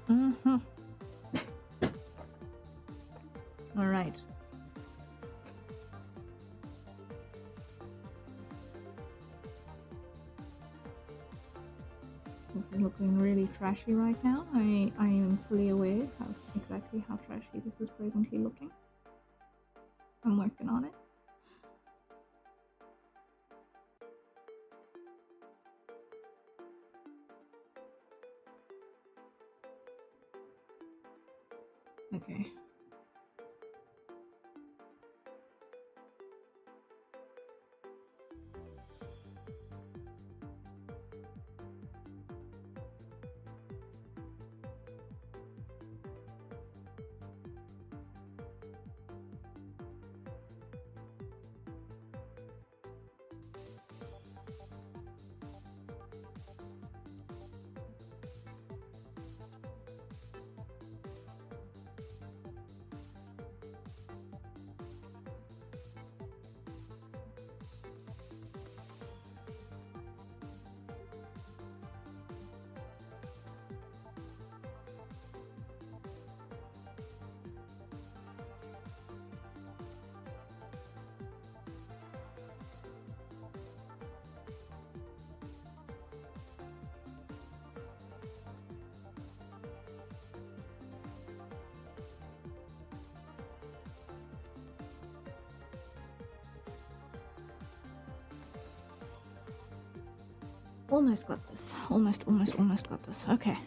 [SPEAKER 1] Mm-hmm. All right. This is looking really trashy right now. I am fully aware of exactly how trashy this is presently looking. I'm working on it. Okay. Almost got this. Almost got this. Okay.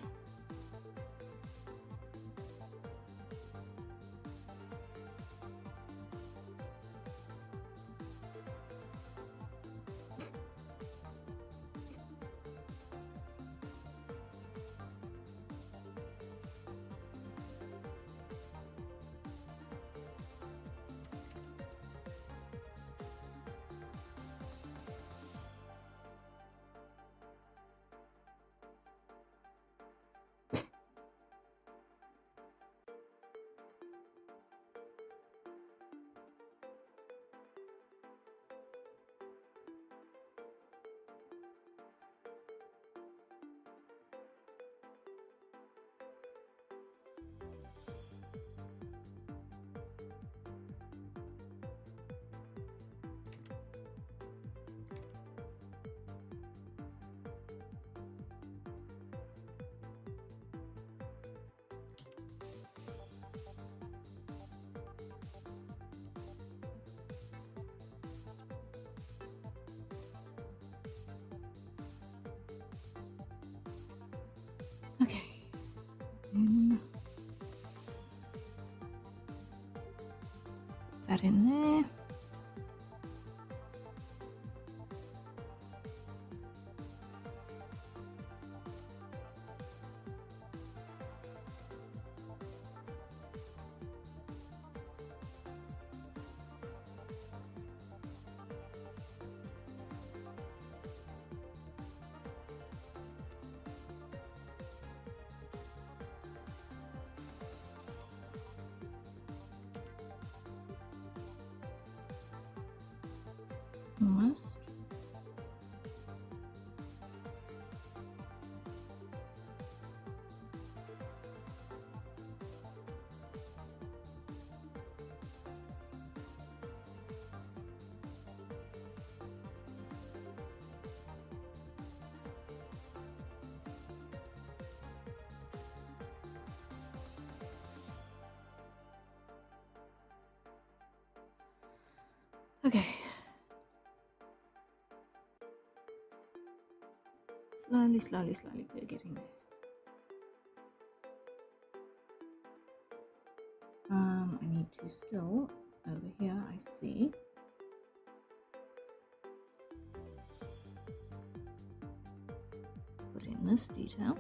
[SPEAKER 1] Okay. Put that in there. Almost. Okay. Slowly, we're getting there. I need to still, over here, I see. Put in this detail.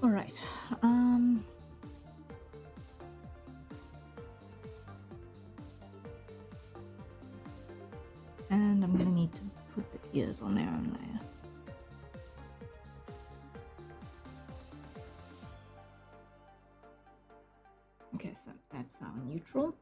[SPEAKER 1] All right. And I'm going to need to put the ears on their own layer. Okay, so that's our neutral.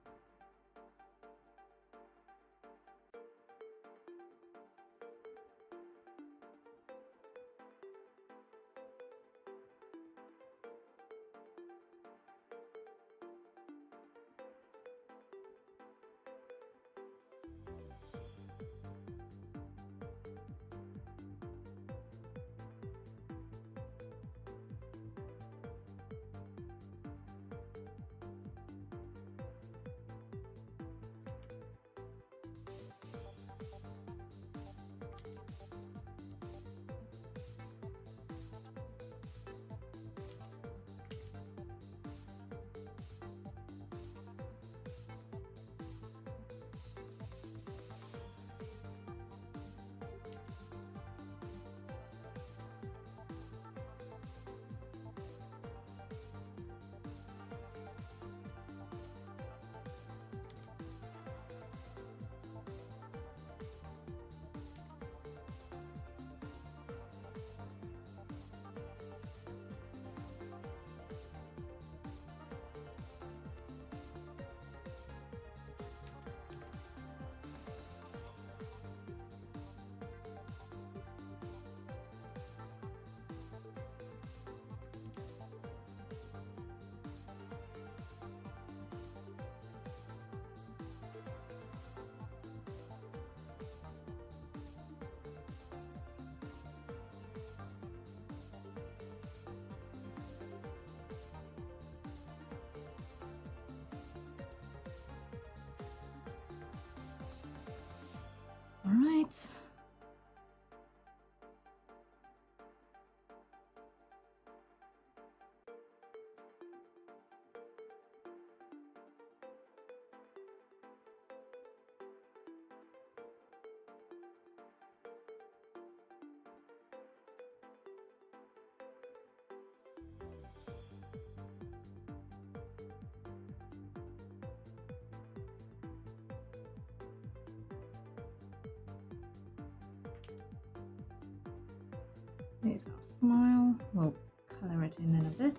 [SPEAKER 1] There's our smile. We'll colour it in a bit.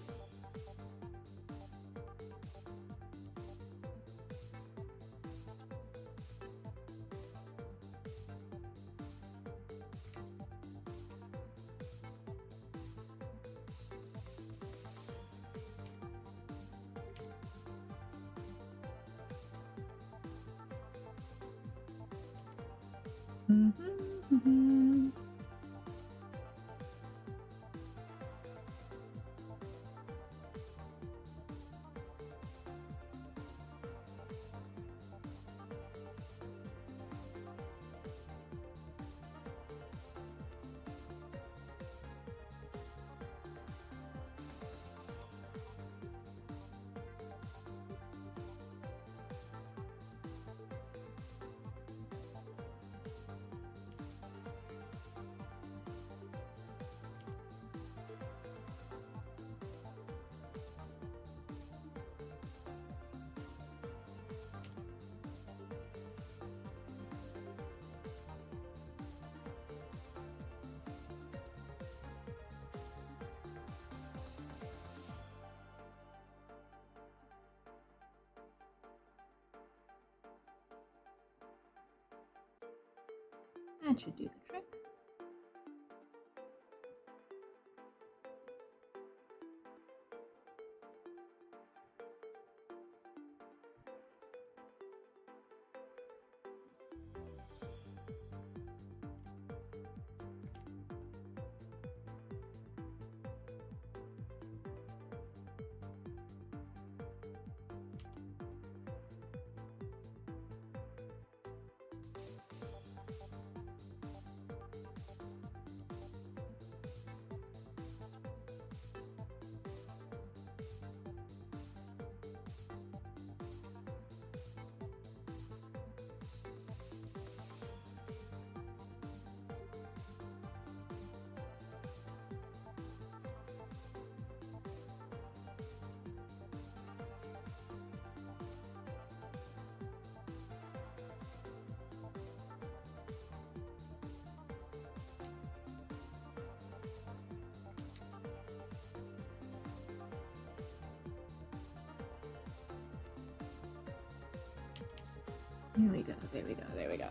[SPEAKER 1] That should do the trick. There we go, there we go, there we go.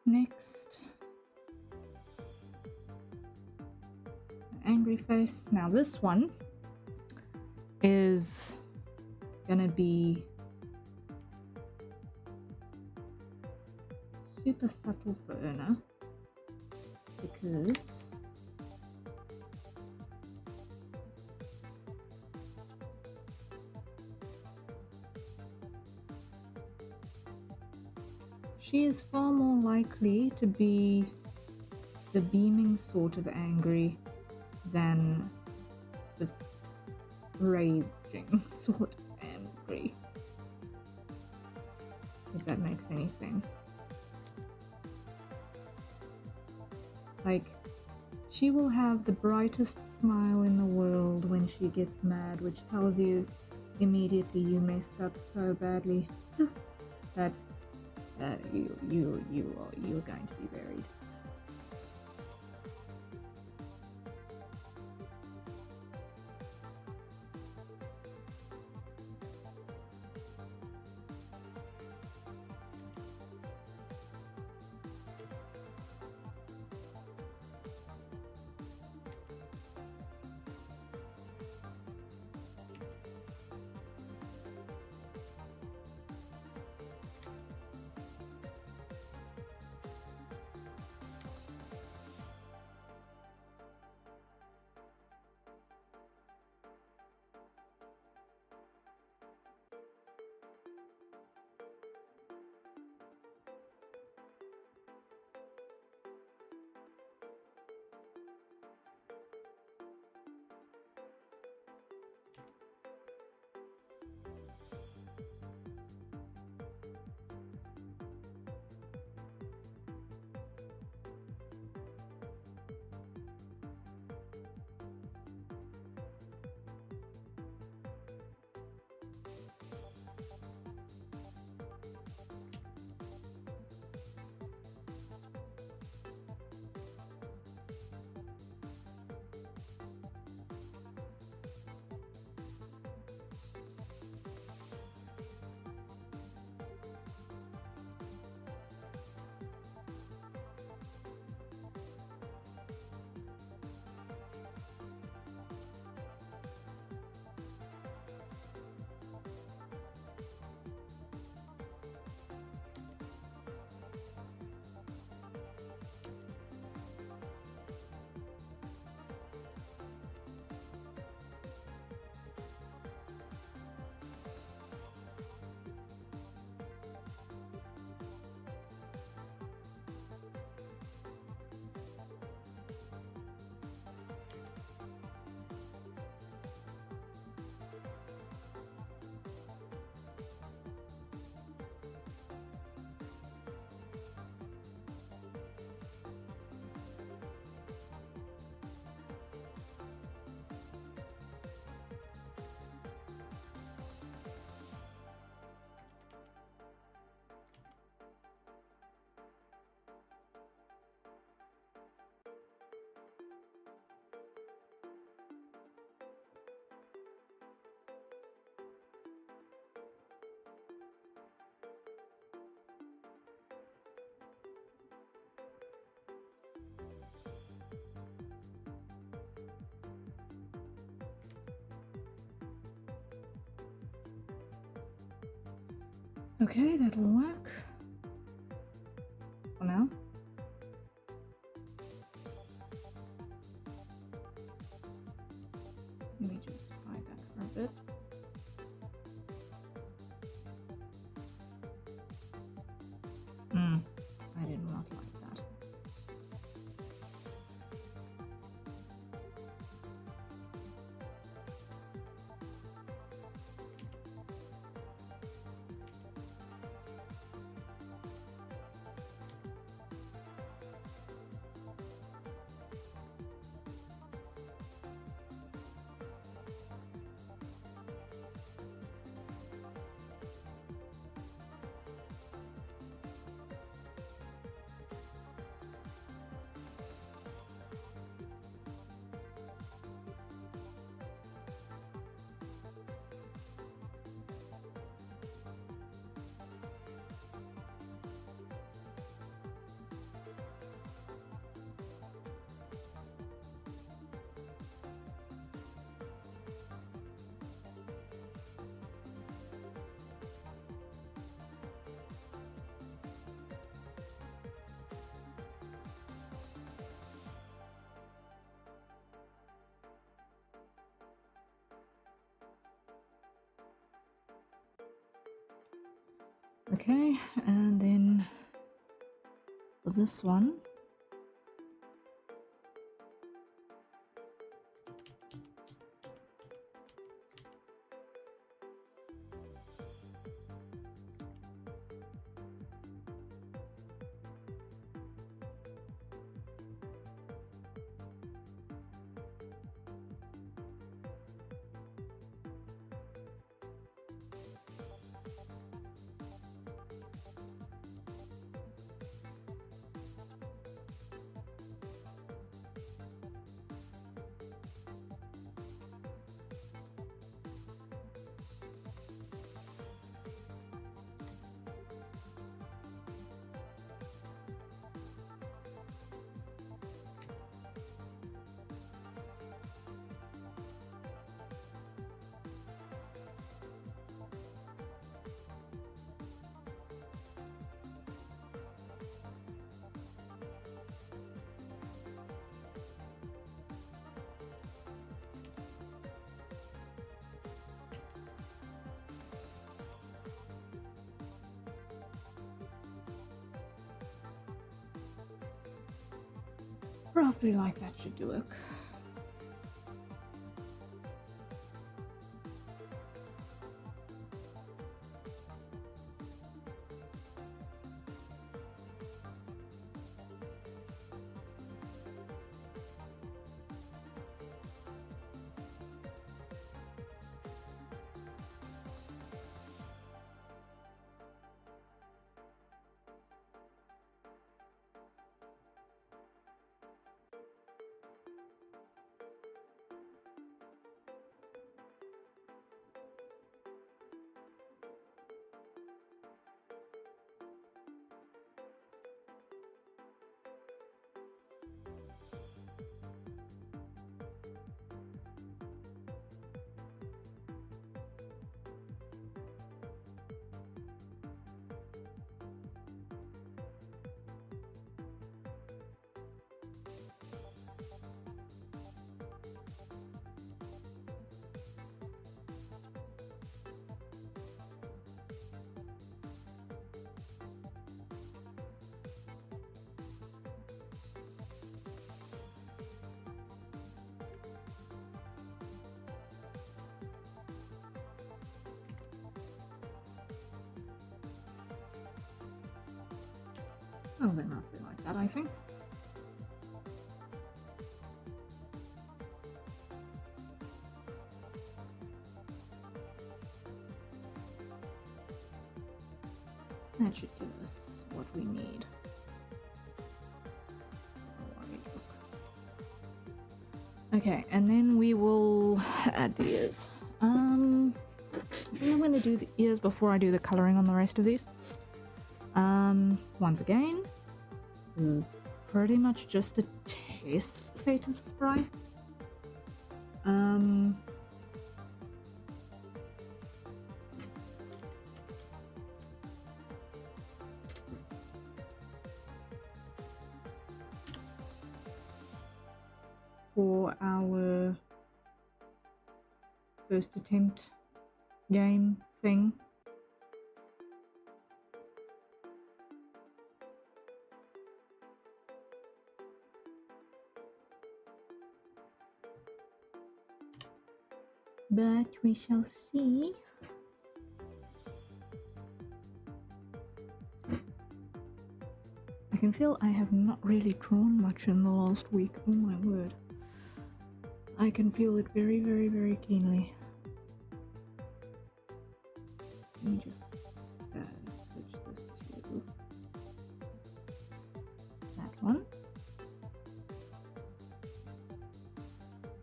[SPEAKER 1] Next, angry face. Now this one is gonna be super subtle for Erna because she is far more likely to be the beaming sort of angry than the raging sort of angry, if that makes any sense. Like, she will have the brightest smile in the world when she gets mad, which tells you immediately you messed up so badly that you're going to be buried. Okay, that'll work for now. Let me just hide that for a bit. I did not like that. Okay, and then for this one, roughly like that should do it. Oh, then roughly like that, I think. That should give us what we need. Okay, and then we will add the ears. I think I'm going to do the ears before I do the colouring on the rest of these. Once again, pretty much just a test set of sprites. for our first attempt game thing. But we shall see. I can feel I have not really drawn much in the last week. Oh my word. I can feel it very, very, very keenly. Let me just switch this to that one.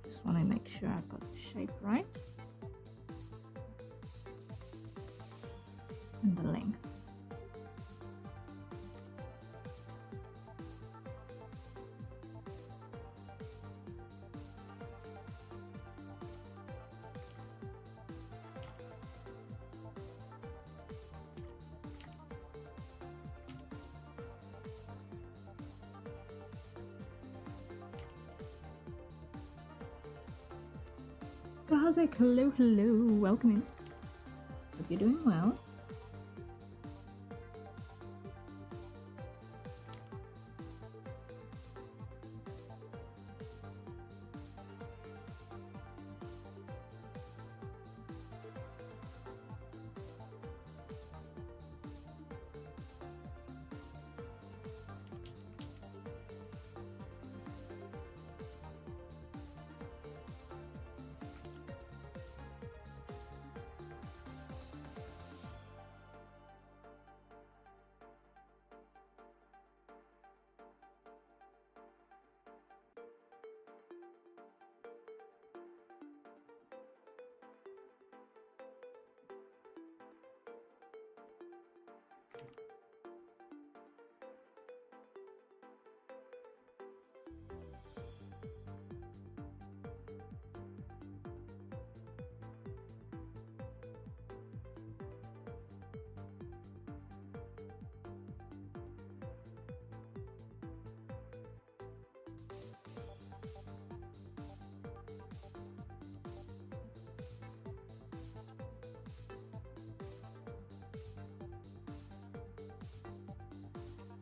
[SPEAKER 1] Just want to make sure I've got the shape right. And the length. Razek, hello, hello, welcome in. Hope you're doing well.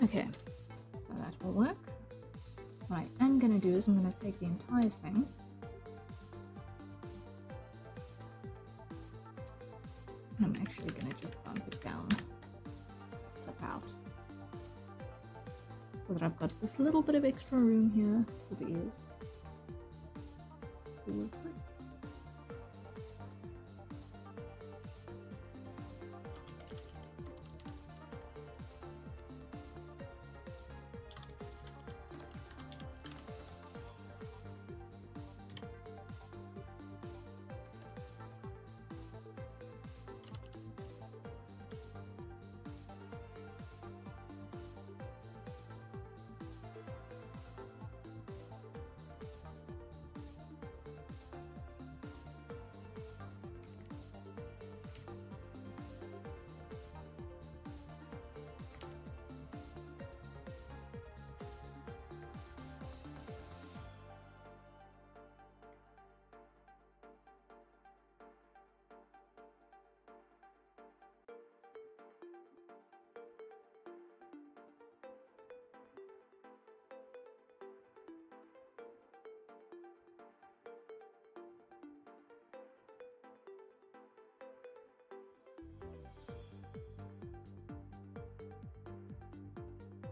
[SPEAKER 1] Okay, so that will work. What I am going to do is I'm going to take the entire thing and I'm actually going to just bump it down, flip out, so that I've got this little bit of extra room here for the ears to work with.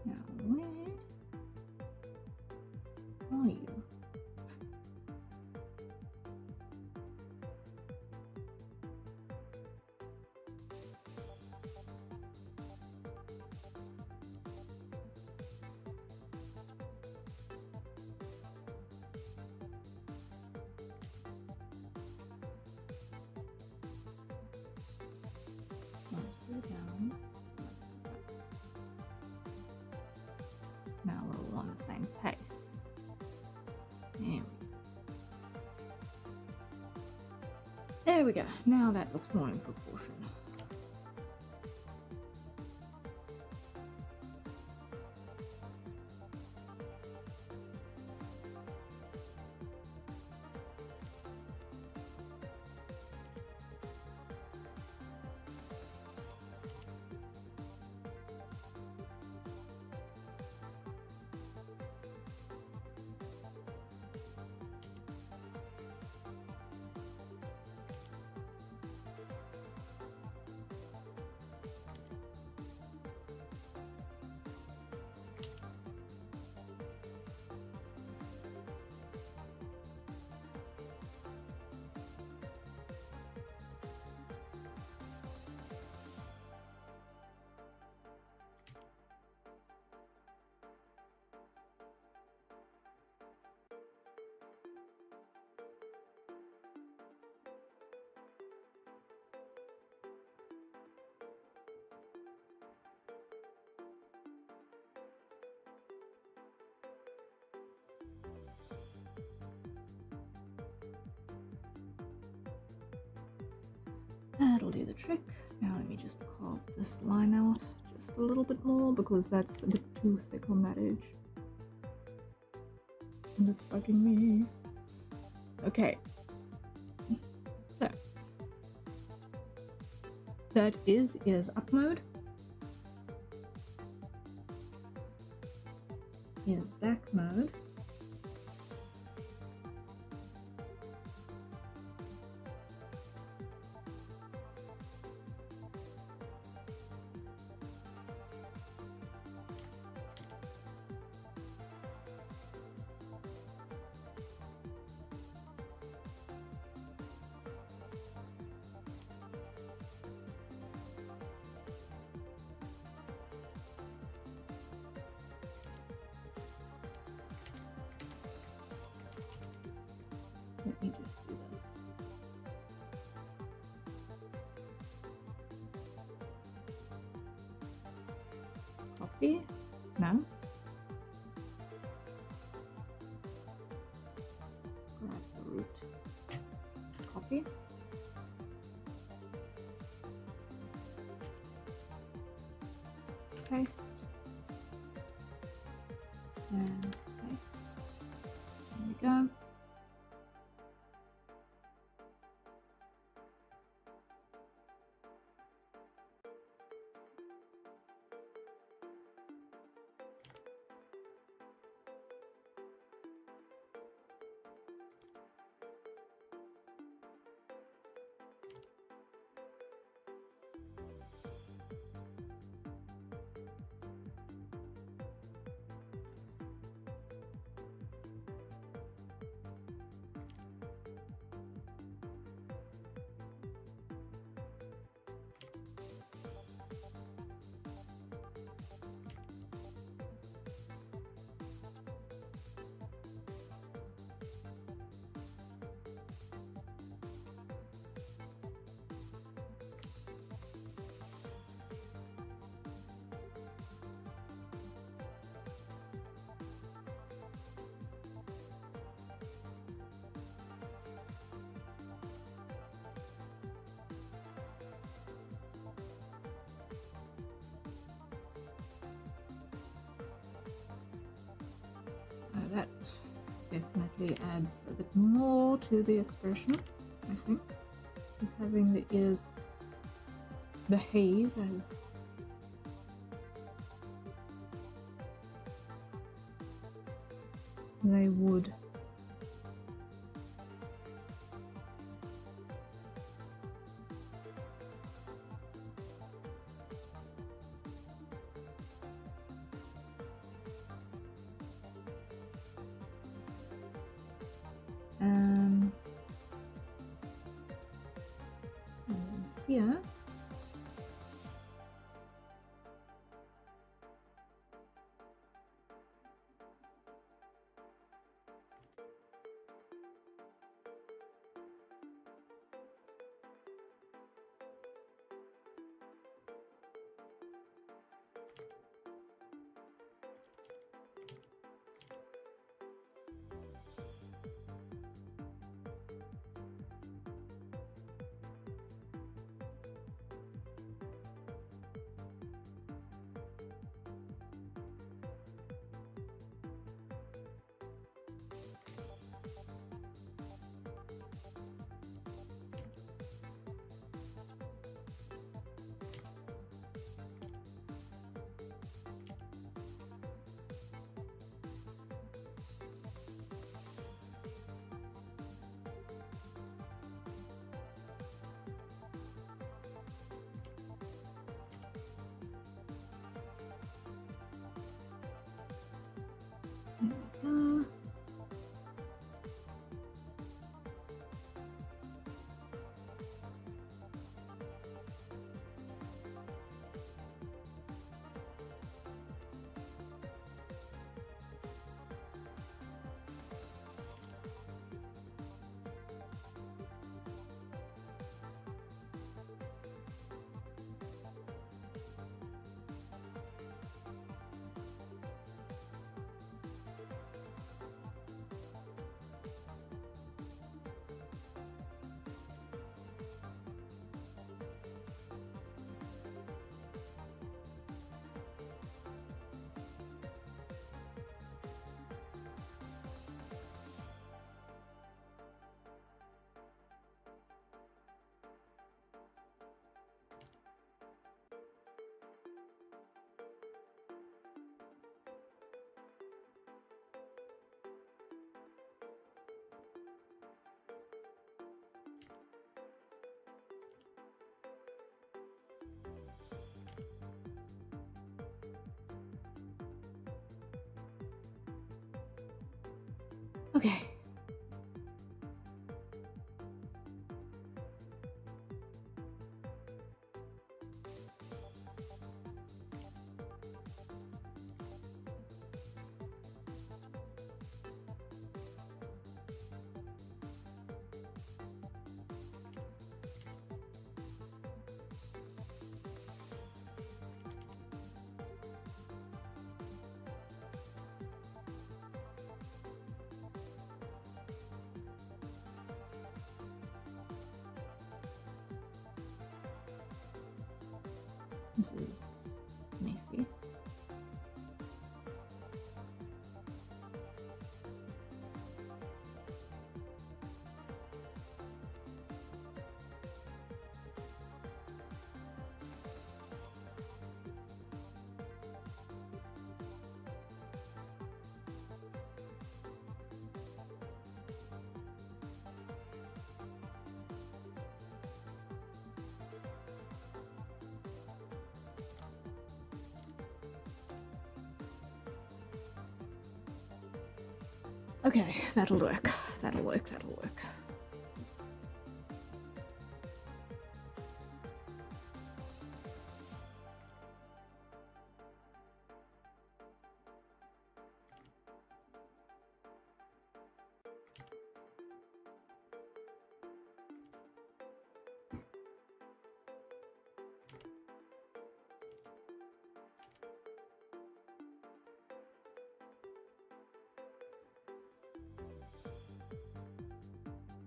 [SPEAKER 1] Now, where are you? Let's go down. Now we're all on the same pace. There we go. Now that looks more in proportion. That'll do the trick. Now let me just carve this line out just a little bit more because that's a bit too thick on that edge. And it's bugging me. Okay. So that is ears up mode. Ears back mode. Let me just do this. Copy. No. Grab the root. Copy. Paste. And paste. There we go. That definitely adds a bit more to the expression, I think, just having the ears behave as they would. And here, Okay. This is messy. Okay, that'll work. That'll work. That'll work.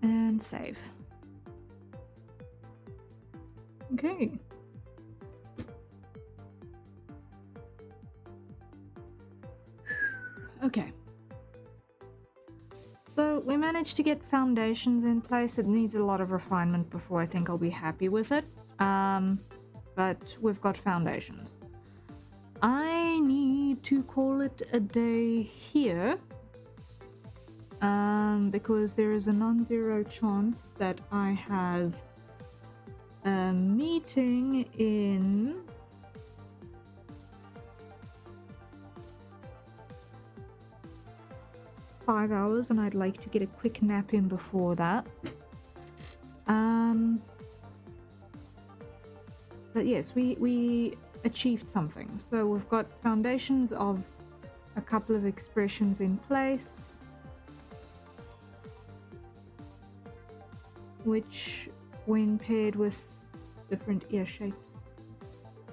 [SPEAKER 1] And save. Okay. Okay. So we managed to get foundations in place. It needs a lot of refinement before I think I'll be happy with it. But we've got foundations. I need to call it a day here. Because there is a non-zero chance that I have a meeting in 5 hours, and I'd like to get a quick nap in before that. But yes, we achieved something. So we've got foundations of a couple of expressions in place, which, when paired with different ear shapes,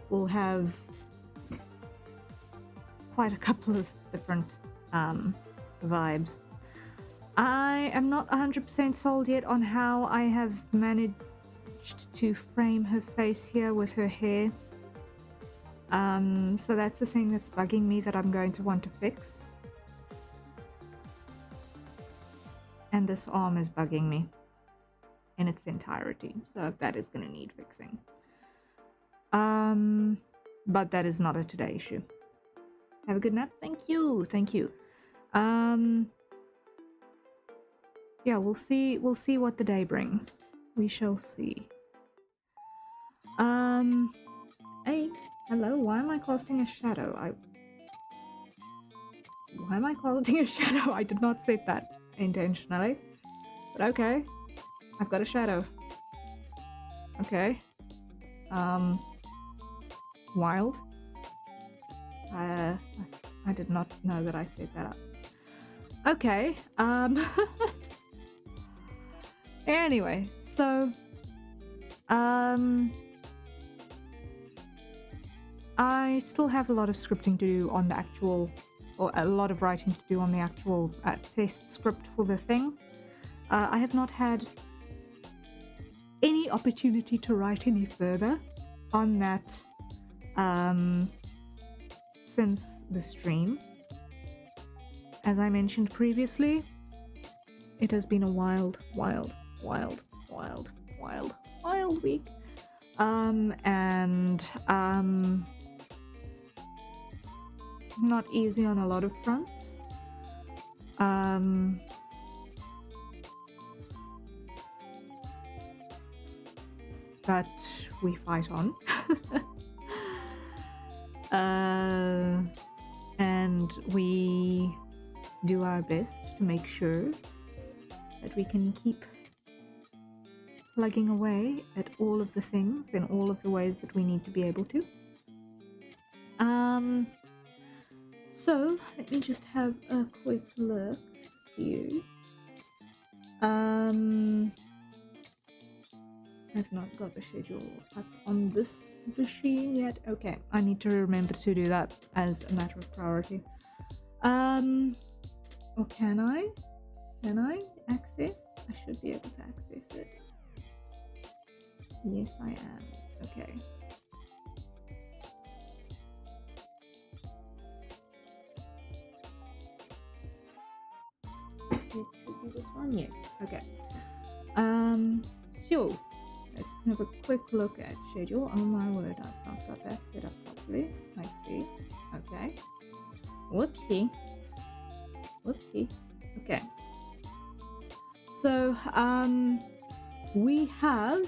[SPEAKER 1] will have quite a couple of different vibes. I am not 100% sold yet on how I have managed to frame her face here with her hair. So that's the thing that's bugging me that I'm going to want to fix. And this arm is bugging me in its entirety, so that is going to need fixing. But that is not a today issue. Have a good nap. Thank you. Thank you. Yeah, we'll see what the day brings. We shall see. Hey, hello. Why am I casting a shadow? Why am I casting a shadow? I did not set that intentionally. But okay. I've got a shadow. Okay. Wild. I did not know that I set that up. Okay. Anyway, so I still have a lot of scripting to do on the actual, or a lot of writing to do on the actual test script for the thing. I have not had any opportunity to write any further on that since the stream. As I mentioned previously, it has been a wild week. And not easy on a lot of fronts. That we fight on. And we do our best to make sure that we can keep plugging away at all of the things in all of the ways that we need to be able to. So let me just have a quick look here. I've not got the schedule up on this machine yet. Okay, I need to remember to do that as a matter of priority. Or can I? Can I access? I should be able to access it. Yes, I am. Okay. It should be this one. Yes. Okay. So let's have a quick look at schedule. Oh my word, I've not got that set up properly. I see. Okay. Whoopsie. Whoopsie. Okay. So, we have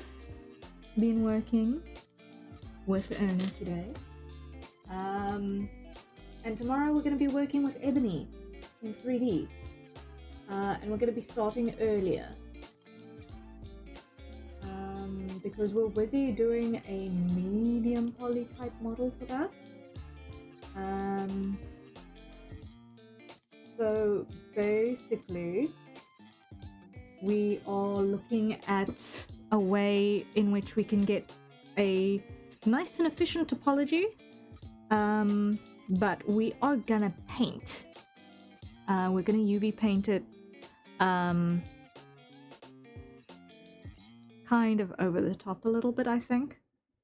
[SPEAKER 1] been working with Erna today. And tomorrow we're going to be working with Ebony in 3D. And we're going to be starting earlier. Because we're busy doing a medium poly type model for that. So basically, we are looking at a way in which we can get a nice and efficient topology, but we are gonna paint. We're gonna UV paint it kind of over the top a little bit, I think.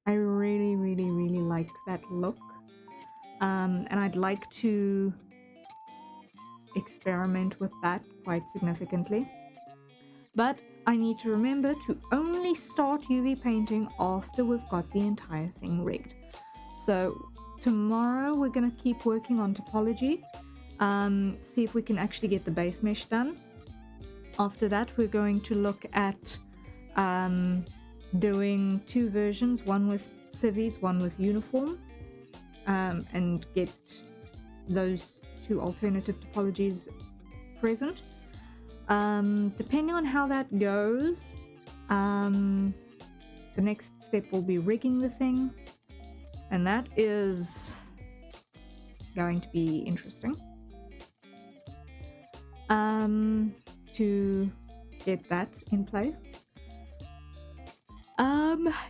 [SPEAKER 1] I really like that look. And I'd like to experiment with that quite significantly. But I need to remember to only start UV painting after we've got the entire thing rigged. So tomorrow we're going to keep working on topology, see if we can actually get the base mesh done. After that we're going to look at doing two versions, one with civvies, one with uniform, and get those two alternative topologies present. Depending on how that goes, the next step will be rigging the thing, and that is going to be interesting to get that in place.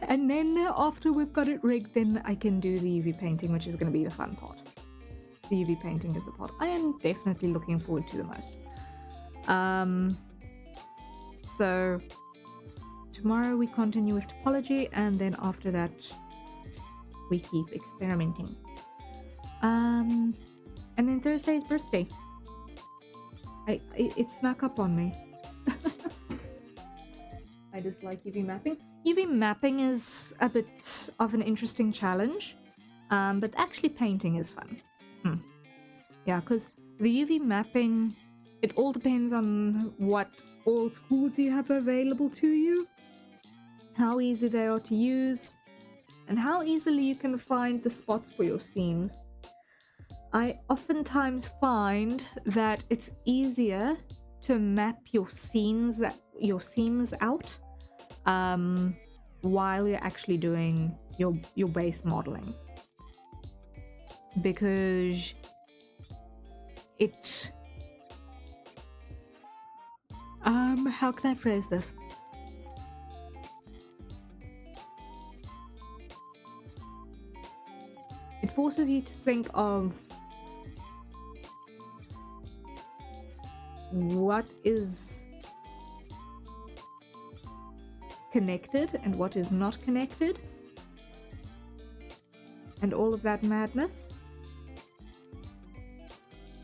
[SPEAKER 1] And then after we've got it rigged, then I can do the UV painting, which is going to be the fun part. The UV painting is the part I am definitely looking forward to the most. So tomorrow we continue with topology, and then after that we keep experimenting. And then Thursday's birthday. It snuck up on me. I dislike UV mapping. UV mapping is a bit of an interesting challenge, but actually painting is fun. Yeah, because the UV mapping, it all depends on what all tools you have available to you, how easy they are to use, and how easily you can find the spots for your seams. I oftentimes find that it's easier to map your seams out while you're actually doing your base modeling, because it how can I phrase this? It forces you to think of what is connected and what is not connected, and all of that madness,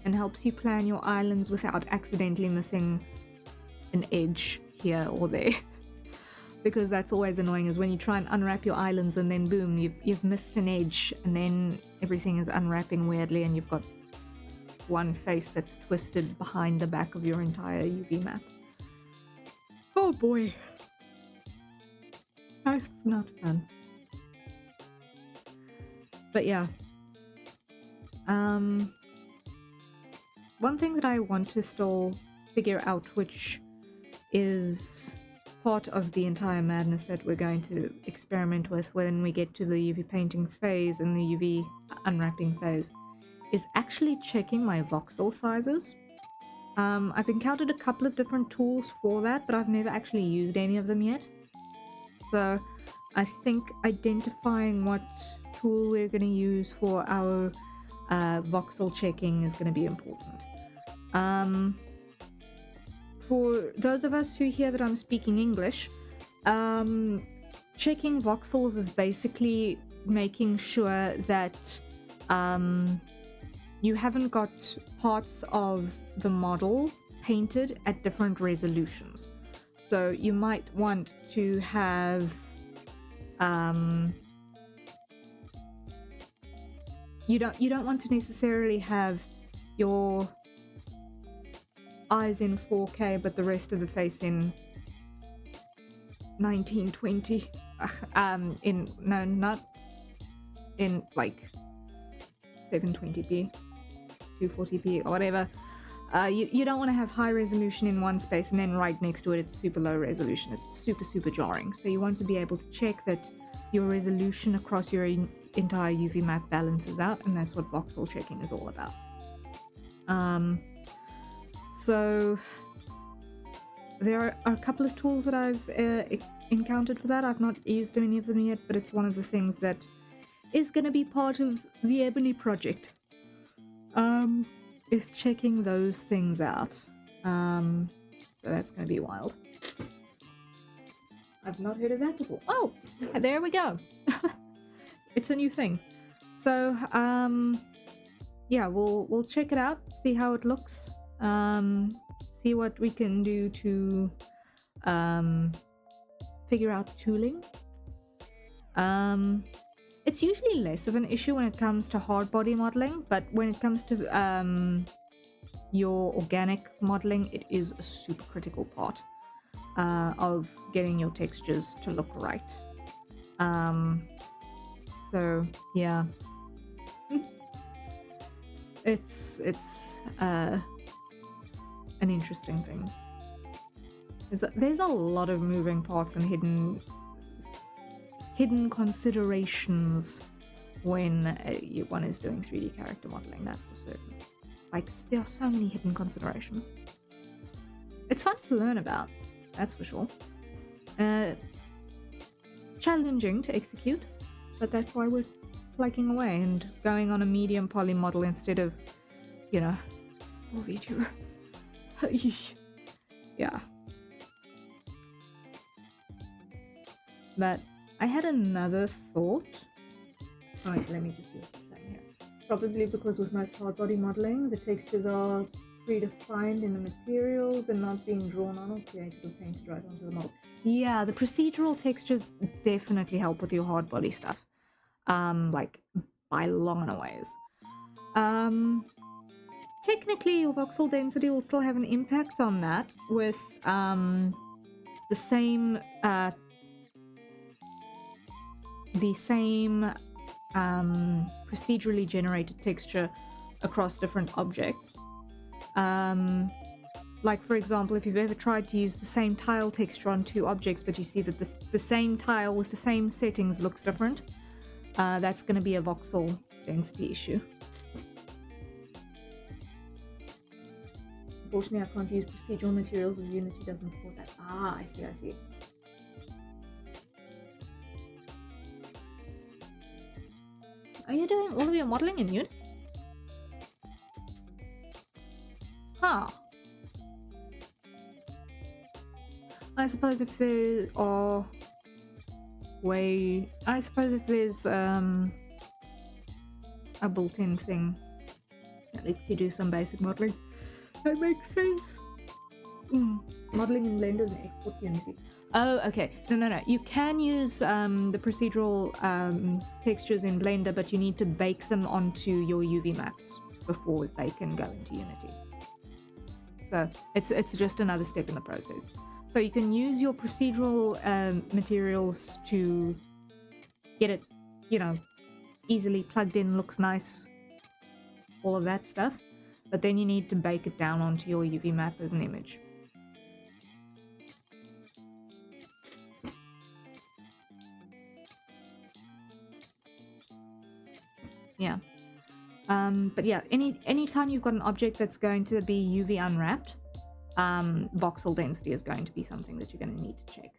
[SPEAKER 1] and helps you plan your islands without accidentally missing an edge here or there. Because that's always annoying, is when you try and unwrap your islands and then boom, you've missed an edge, and then everything is unwrapping weirdly and you've got one face that's twisted behind the back of your entire UV map. Oh boy, that's not fun. But yeah, one thing that I want to still figure out, which is part of the entire madness that we're going to experiment with when we get to the UV painting phase and the UV unwrapping phase, is actually checking my voxel sizes. I've encountered a couple of different tools for that, but I've never actually used any of them yet. So I think identifying what tool we're going to use for our voxel checking is going to be important. For those of us who hear that I'm speaking English, checking voxels is basically making sure that you haven't got parts of the model painted at different resolutions. So you might want to have you don't want to necessarily have your eyes in 4K but the rest of the face in 1920. Not in like 720p, 240p or whatever. You don't want to have high resolution in one space and then right next to it it's super low resolution. It's super jarring. So you want to be able to check that your resolution across your entire UV map balances out, and that's what voxel checking is all about. So there are a couple of tools that I've encountered for that. I've not used any of them yet, but it's one of the things that is going to be part of the Ebony project. Is checking those things out. So that's going to be wild. I've not heard of that before. Oh, there we go. It's a new thing. So, yeah, we'll check it out, see how it looks, see what we can do to figure out tooling. It's usually less of an issue when it comes to hard body modeling, but when it comes to your organic modeling, it is a super critical part of getting your textures to look right. So yeah, it's an interesting thing. There's a lot of moving parts and hidden considerations when one is doing 3D character modeling, that's for certain. Like, there are so many hidden considerations. It's fun to learn about, that's for sure. Challenging to execute, but that's why we're plugging away and going on a medium poly model instead of, you know, full VTuber. Yeah. But I had another thought. Alright, let me just see what's down here. Probably because with most hard body modeling, the textures are predefined in the materials and not being drawn on or created or painted right onto the model. Yeah, the procedural textures definitely help with your hard body stuff. Like, by long and a ways. Technically, your voxel density will still have an impact on that with the same procedurally generated texture across different objects. Like, for example, if you've ever tried to use the same tile texture on two objects, but you see that the same tile with the same settings looks different, that's going to be a voxel density issue. Unfortunately, I can't use procedural materials as Unity doesn't support that. Ah, I see. Are you doing all of your modeling in Unity? Huh. I suppose if there are if there's a built-in thing that lets you do some basic modeling, that makes sense. Modeling in Blender and export to Unity. Oh, okay. No. You can use the procedural textures in Blender, but you need to bake them onto your UV maps before they can go into Unity. So it's just another step in the process. So you can use your procedural materials to get it, you know, easily plugged in, looks nice, all of that stuff. but then you need to bake it down onto your UV map as an image. Yeah. But yeah, anytime you've got an object that's going to be UV unwrapped, voxel density is going to be something that you're going to need to check.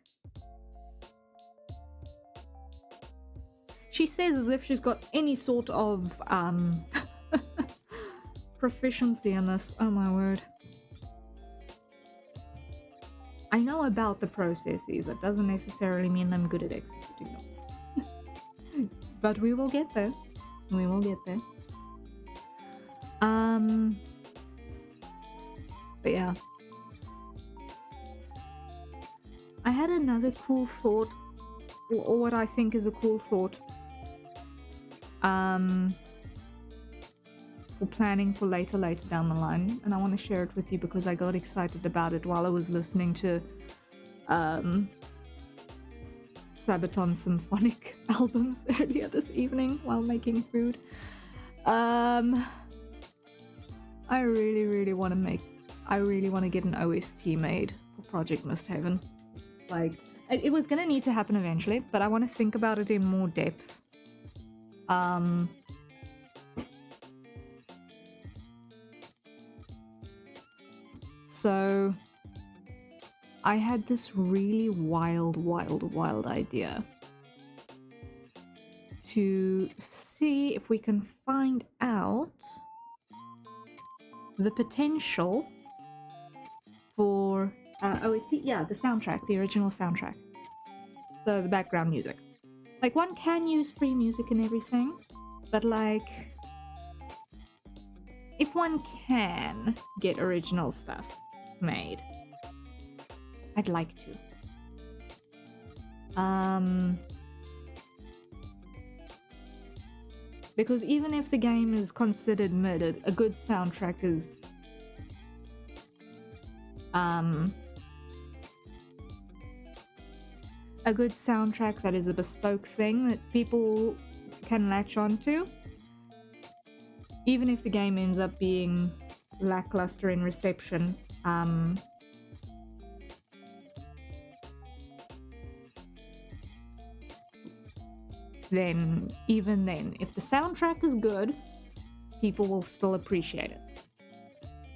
[SPEAKER 1] She says as if she's got any sort of proficiency in this. Oh my word. I know about the processes. That doesn't necessarily mean I'm good at executing them. But we will get there. We will get there. But yeah. I had another cool thought, or what I think is a cool thought, for planning for later down the line, and I want to share it with you because I got excited about it while I was listening to Sabaton symphonic albums earlier this evening while making food. I really want to get an OST made for Project Mystehaven. Like, it was gonna need to happen eventually, but I want to think about it in more depth. So I had this really wild idea to see if we can find out the potential for OST, yeah, the soundtrack, the original soundtrack. So the background music. Like, one can use free music and everything, but like, if one can get original stuff made, I'd like to. Because even if the game is considered mid, a good soundtrack is a good soundtrack that is a bespoke thing that people can latch onto. Even if the game ends up being lackluster in reception, then if the soundtrack is good, people will still appreciate it.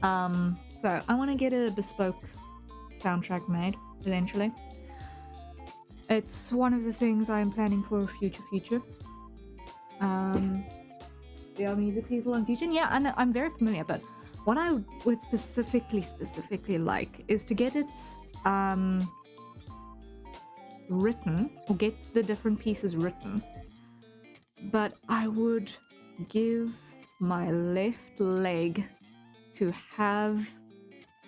[SPEAKER 1] So I want to get a bespoke soundtrack made eventually. It's one of the things I am planning for future. There are music people on teaching. Yeah, I'm very familiar, but what I would specifically like is to get it written, or get the different pieces written. But I would give my left leg to have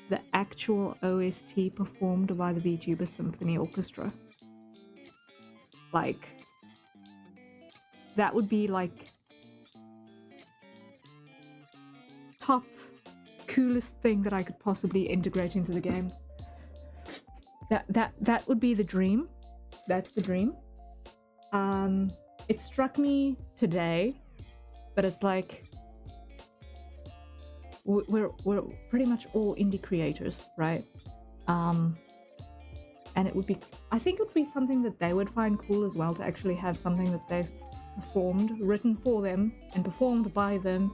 [SPEAKER 1] the actual OST performed by the VTuber Symphony Orchestra. Like, that would be like top coolest thing that I could possibly integrate into the game. That would be the dream. That's the dream. It struck me today, but it's like we're pretty much all indie creators, right? And it would be, I think it would be something that they would find cool as well, to actually have something that they've performed, written for them, and performed by them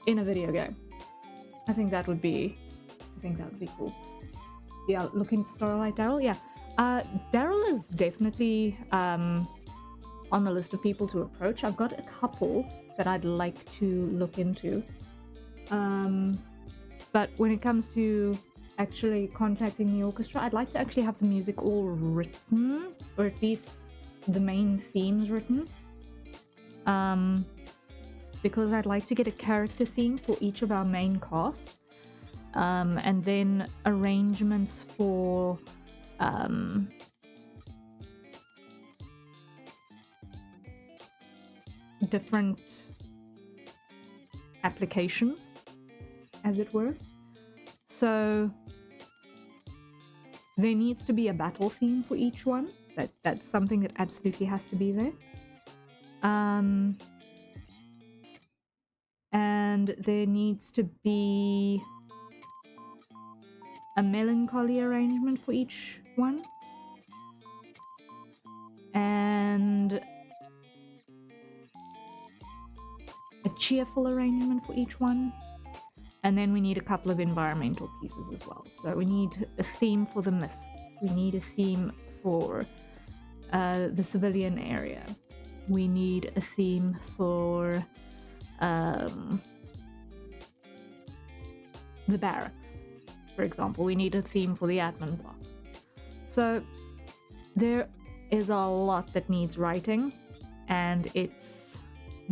[SPEAKER 1] in a video game. I think that would be cool. Yeah, looking to Starlight Daryl? Yeah. Daryl is definitely on the list of people to approach. I've got a couple that I'd like to look into. But when it comes to actually contacting the orchestra, I'd like to actually have the music all written, or at least the main themes written. Because I'd like to get a character theme for each of our main cast. And then arrangements for different applications, as it were. So there needs to be a battle theme for each one. That's something that absolutely has to be there. and there needs to be a melancholy arrangement for each one, and a cheerful arrangement for each one. And then we need a couple of environmental pieces as well. So we need a theme for the mists. We need a theme for the civilian area. We need a theme for the barracks, for example. We need a theme for the admin block. So there is a lot that needs writing, and it's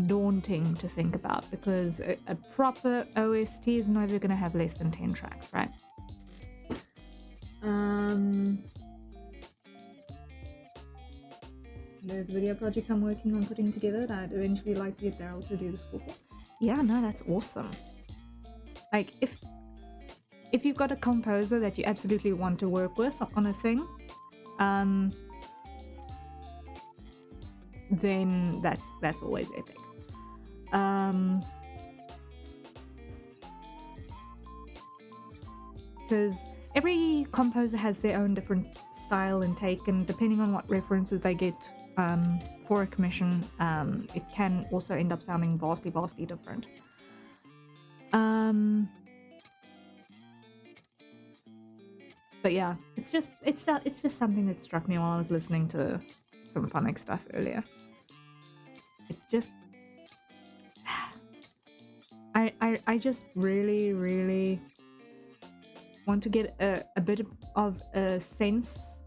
[SPEAKER 1] daunting to think about because a proper OST is never going to have less than 10 tracks, right? There's a video project I'm working on putting together that I'd eventually like to get Daryl to do the score for. Yeah, no, that's awesome. Like, if you've got a composer that you absolutely want to work with on a thing, then that's always epic. Because every composer has their own different style and take, and depending on what references they get for a commission, it can also end up sounding vastly different. But yeah, it's just something that struck me while I was listening to some phonics stuff earlier. It just I just really want to get a bit of a sense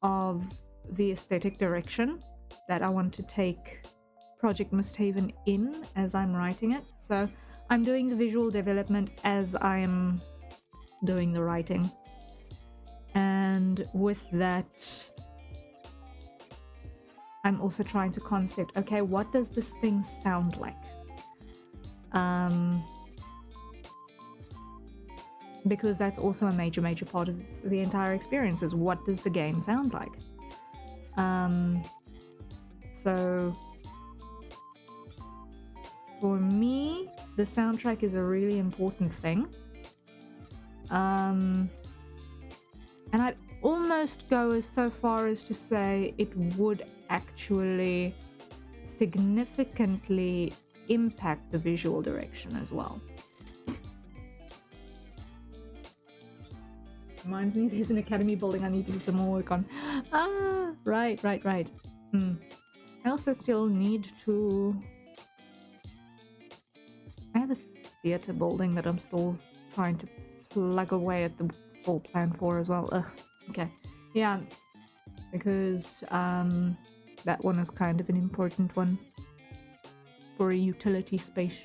[SPEAKER 1] of the aesthetic direction that I want to take Project Mystehaven in as I'm writing it. So I'm doing the visual development as I'm doing the writing, and with that I'm also trying to concept, okay, what does this thing sound like? Because that's also a major part of the entire experience, is what does the game sound like? So for me, the soundtrack is a really important thing. And I'd almost go so far as to say it would actually significantly impact the visual direction as well. Reminds me there's an academy building I need to do some more work on. Right. I also still need to... I have a theatre building that I'm still trying to plug away at the full plan for as well. Ugh, okay. Yeah, because that one is kind of an important one for a utility space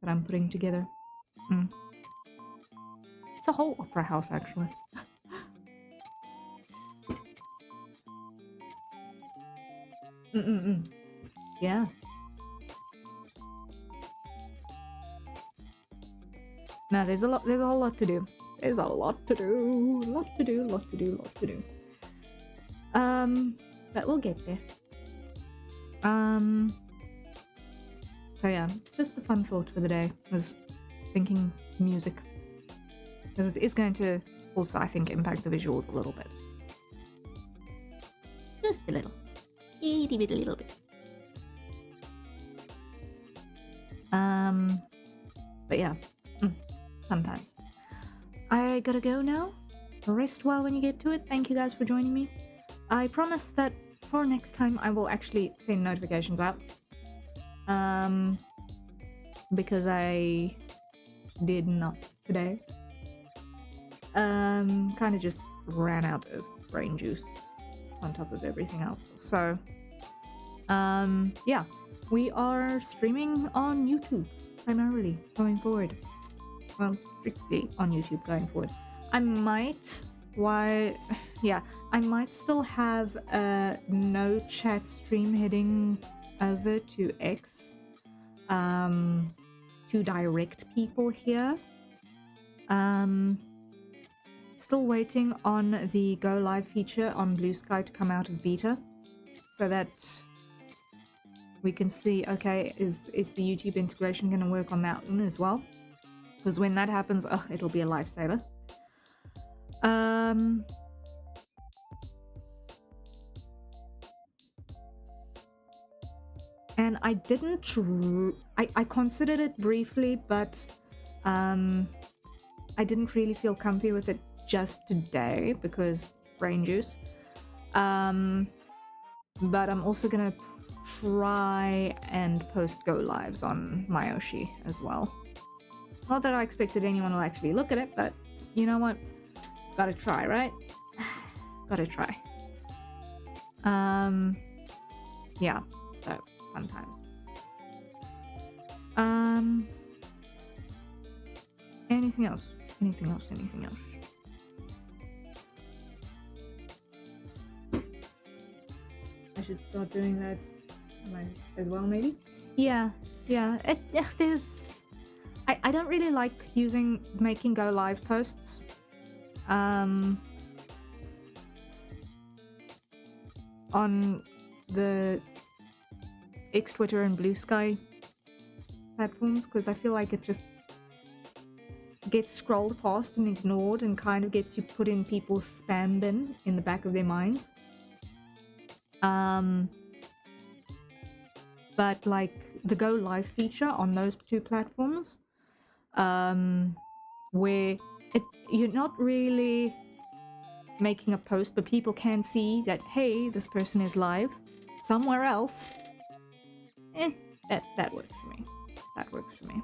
[SPEAKER 1] that I'm putting together. It's a whole opera house, actually. Yeah. No, there's a whole lot to do. There's a lot to do. But we'll get there. So yeah, it's just the fun thought for the day, was thinking music. Because it is going to also, I think, impact the visuals a little bit. Just a little. Itty bitty little bit. But yeah. Fun times. I gotta go now. Rest well when you get to it. Thank you guys for joining me. I promise that for next time I will actually send notifications out. Because I did not today. Kind of just ran out of brain juice on top of everything else. So, yeah, we are streaming on YouTube primarily going forward. Well, strictly on YouTube going forward. I might still have a no chat stream heading over to X to direct people here. Still waiting on the go live feature on Blue Sky to come out of beta, so that we can see, okay, is the YouTube integration going to work on that one as well? Because when that happens, oh, it'll be a lifesaver. And I didn't, I considered it briefly, but I didn't really feel comfy with it just today because brain juice. But I'm also gonna try and post go lives on Myoshi as well. Not that I expected anyone will actually look at it, but you know what? Gotta try, right? Gotta try. Yeah, so fun times. Anything else? Anything else? Anything else? I should start doing that as well, maybe? Yeah. There's... I don't really like making go live posts. On the X, Twitter, and Blue Sky platforms, because I feel like it just gets scrolled past and ignored and kind of gets you put in people's spam bin in the back of their minds. But like the go live feature on those two platforms, where you're not really making a post, but people can see that, hey, this person is live somewhere else. That works for me. That works for me.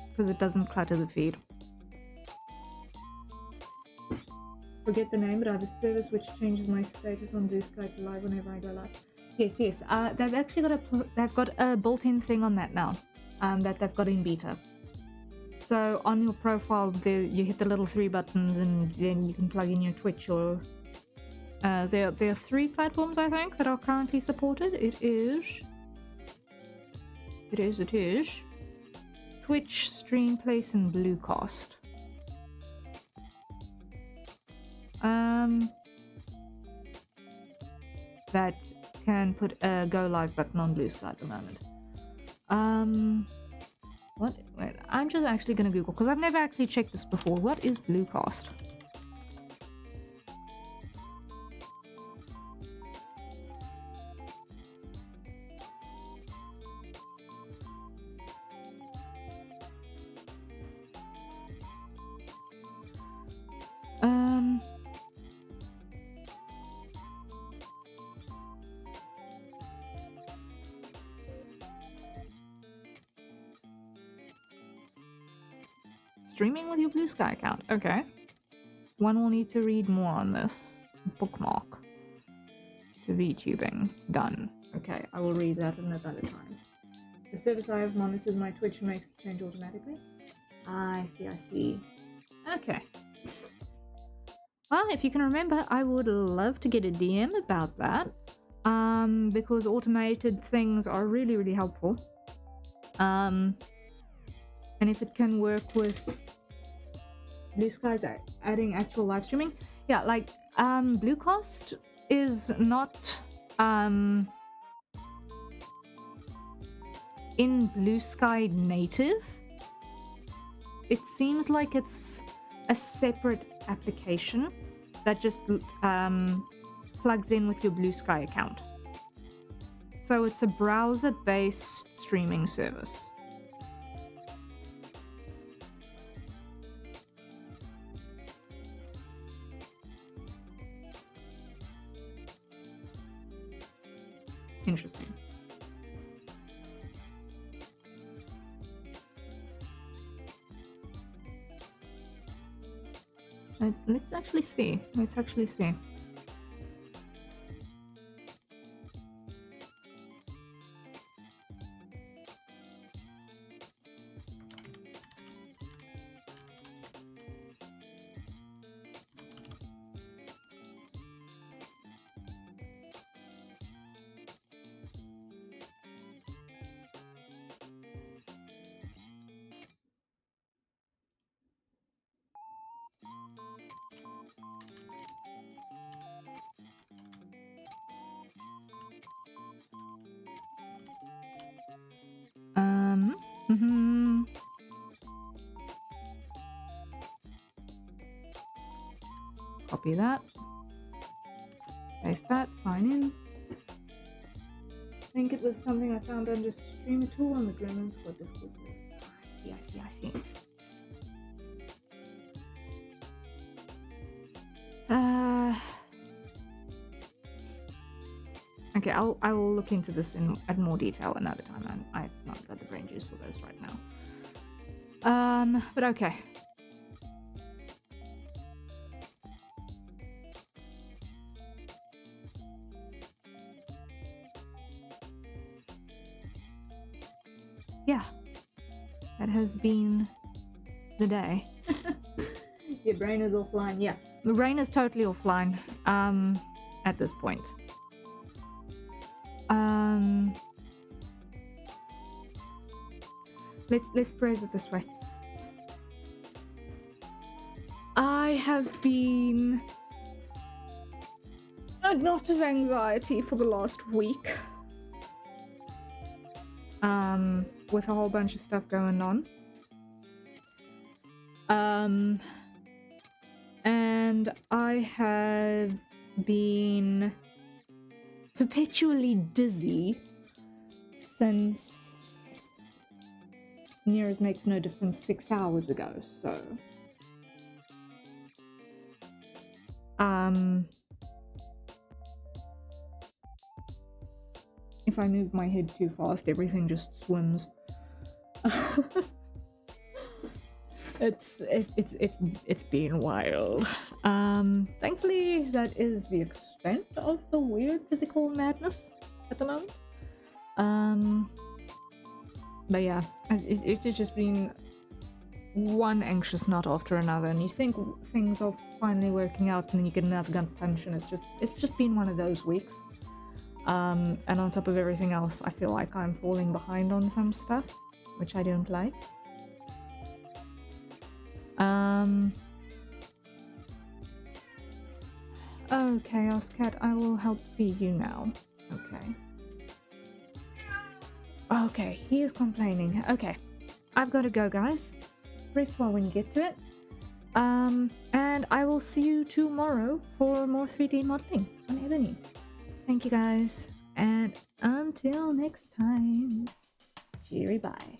[SPEAKER 1] Because it doesn't clutter the feed. Forget the name, but I have a service which changes my status on Blue Sky to live whenever I go live. Yes. They've actually got a built-in thing on that now. That they've got in beta. So on your profile, you hit the little 3 buttons, and then you can plug in your Twitch or. There are 3 platforms, I think, that are currently supported. It is Twitch, Streamplace, and Bluecast. That can put a go live button on Blue Sky at the moment. What? Wait, I'm just actually gonna Google because I've never actually checked this before. What is Bluecast? Streaming with your Blue Sky account. Okay. One will need to read more on this. Bookmark. To VTubing. Done. Okay, I will read that another time. The service I have monitors my Twitch and makes the change automatically. I see. Okay. Well, if you can remember, I would love to get a DM about that. Because automated things are really, really helpful. And if it can work with Blue Sky's adding actual live streaming, yeah, like Bluecast is not in Blue Sky native. It seems like it's a separate application that just plugs in with your Blue Sky account. So it's a browser-based streaming service. Interesting. Let's actually see. Copy that. Paste that. Sign in. I think it was something I found under Streamer Tool on the Gremlin Squad Discord. I see. Okay, I will look into this at more detail another time, and I've not got the brain juice for those right now. But okay. Yeah, that has been the day. Your brain is offline. Yeah, the brain is totally offline. At this point. Let's phrase it this way. I have been a lot of anxiety for the last week. With a whole bunch of stuff going on. And I have been perpetually dizzy since near as makes no difference 6 hours ago, so if I move my head too fast, everything just swims. It's been wild. Thankfully that is the extent of the weird physical madness at the moment. But yeah, it's just been one anxious knot after another, and you think things are finally working out, and then you get another gun punch, and it's just been one of those weeks. And on top of everything else, I feel like I'm falling behind on some stuff, which I don't like. Oh, Chaos Cat, I will help feed you now. Okay, he is complaining. Okay, I've got to go, guys. Rest well when you get to it. And I will see you tomorrow for more 3D modeling on Ebony. Thank you, guys, and until next time, cheery bye.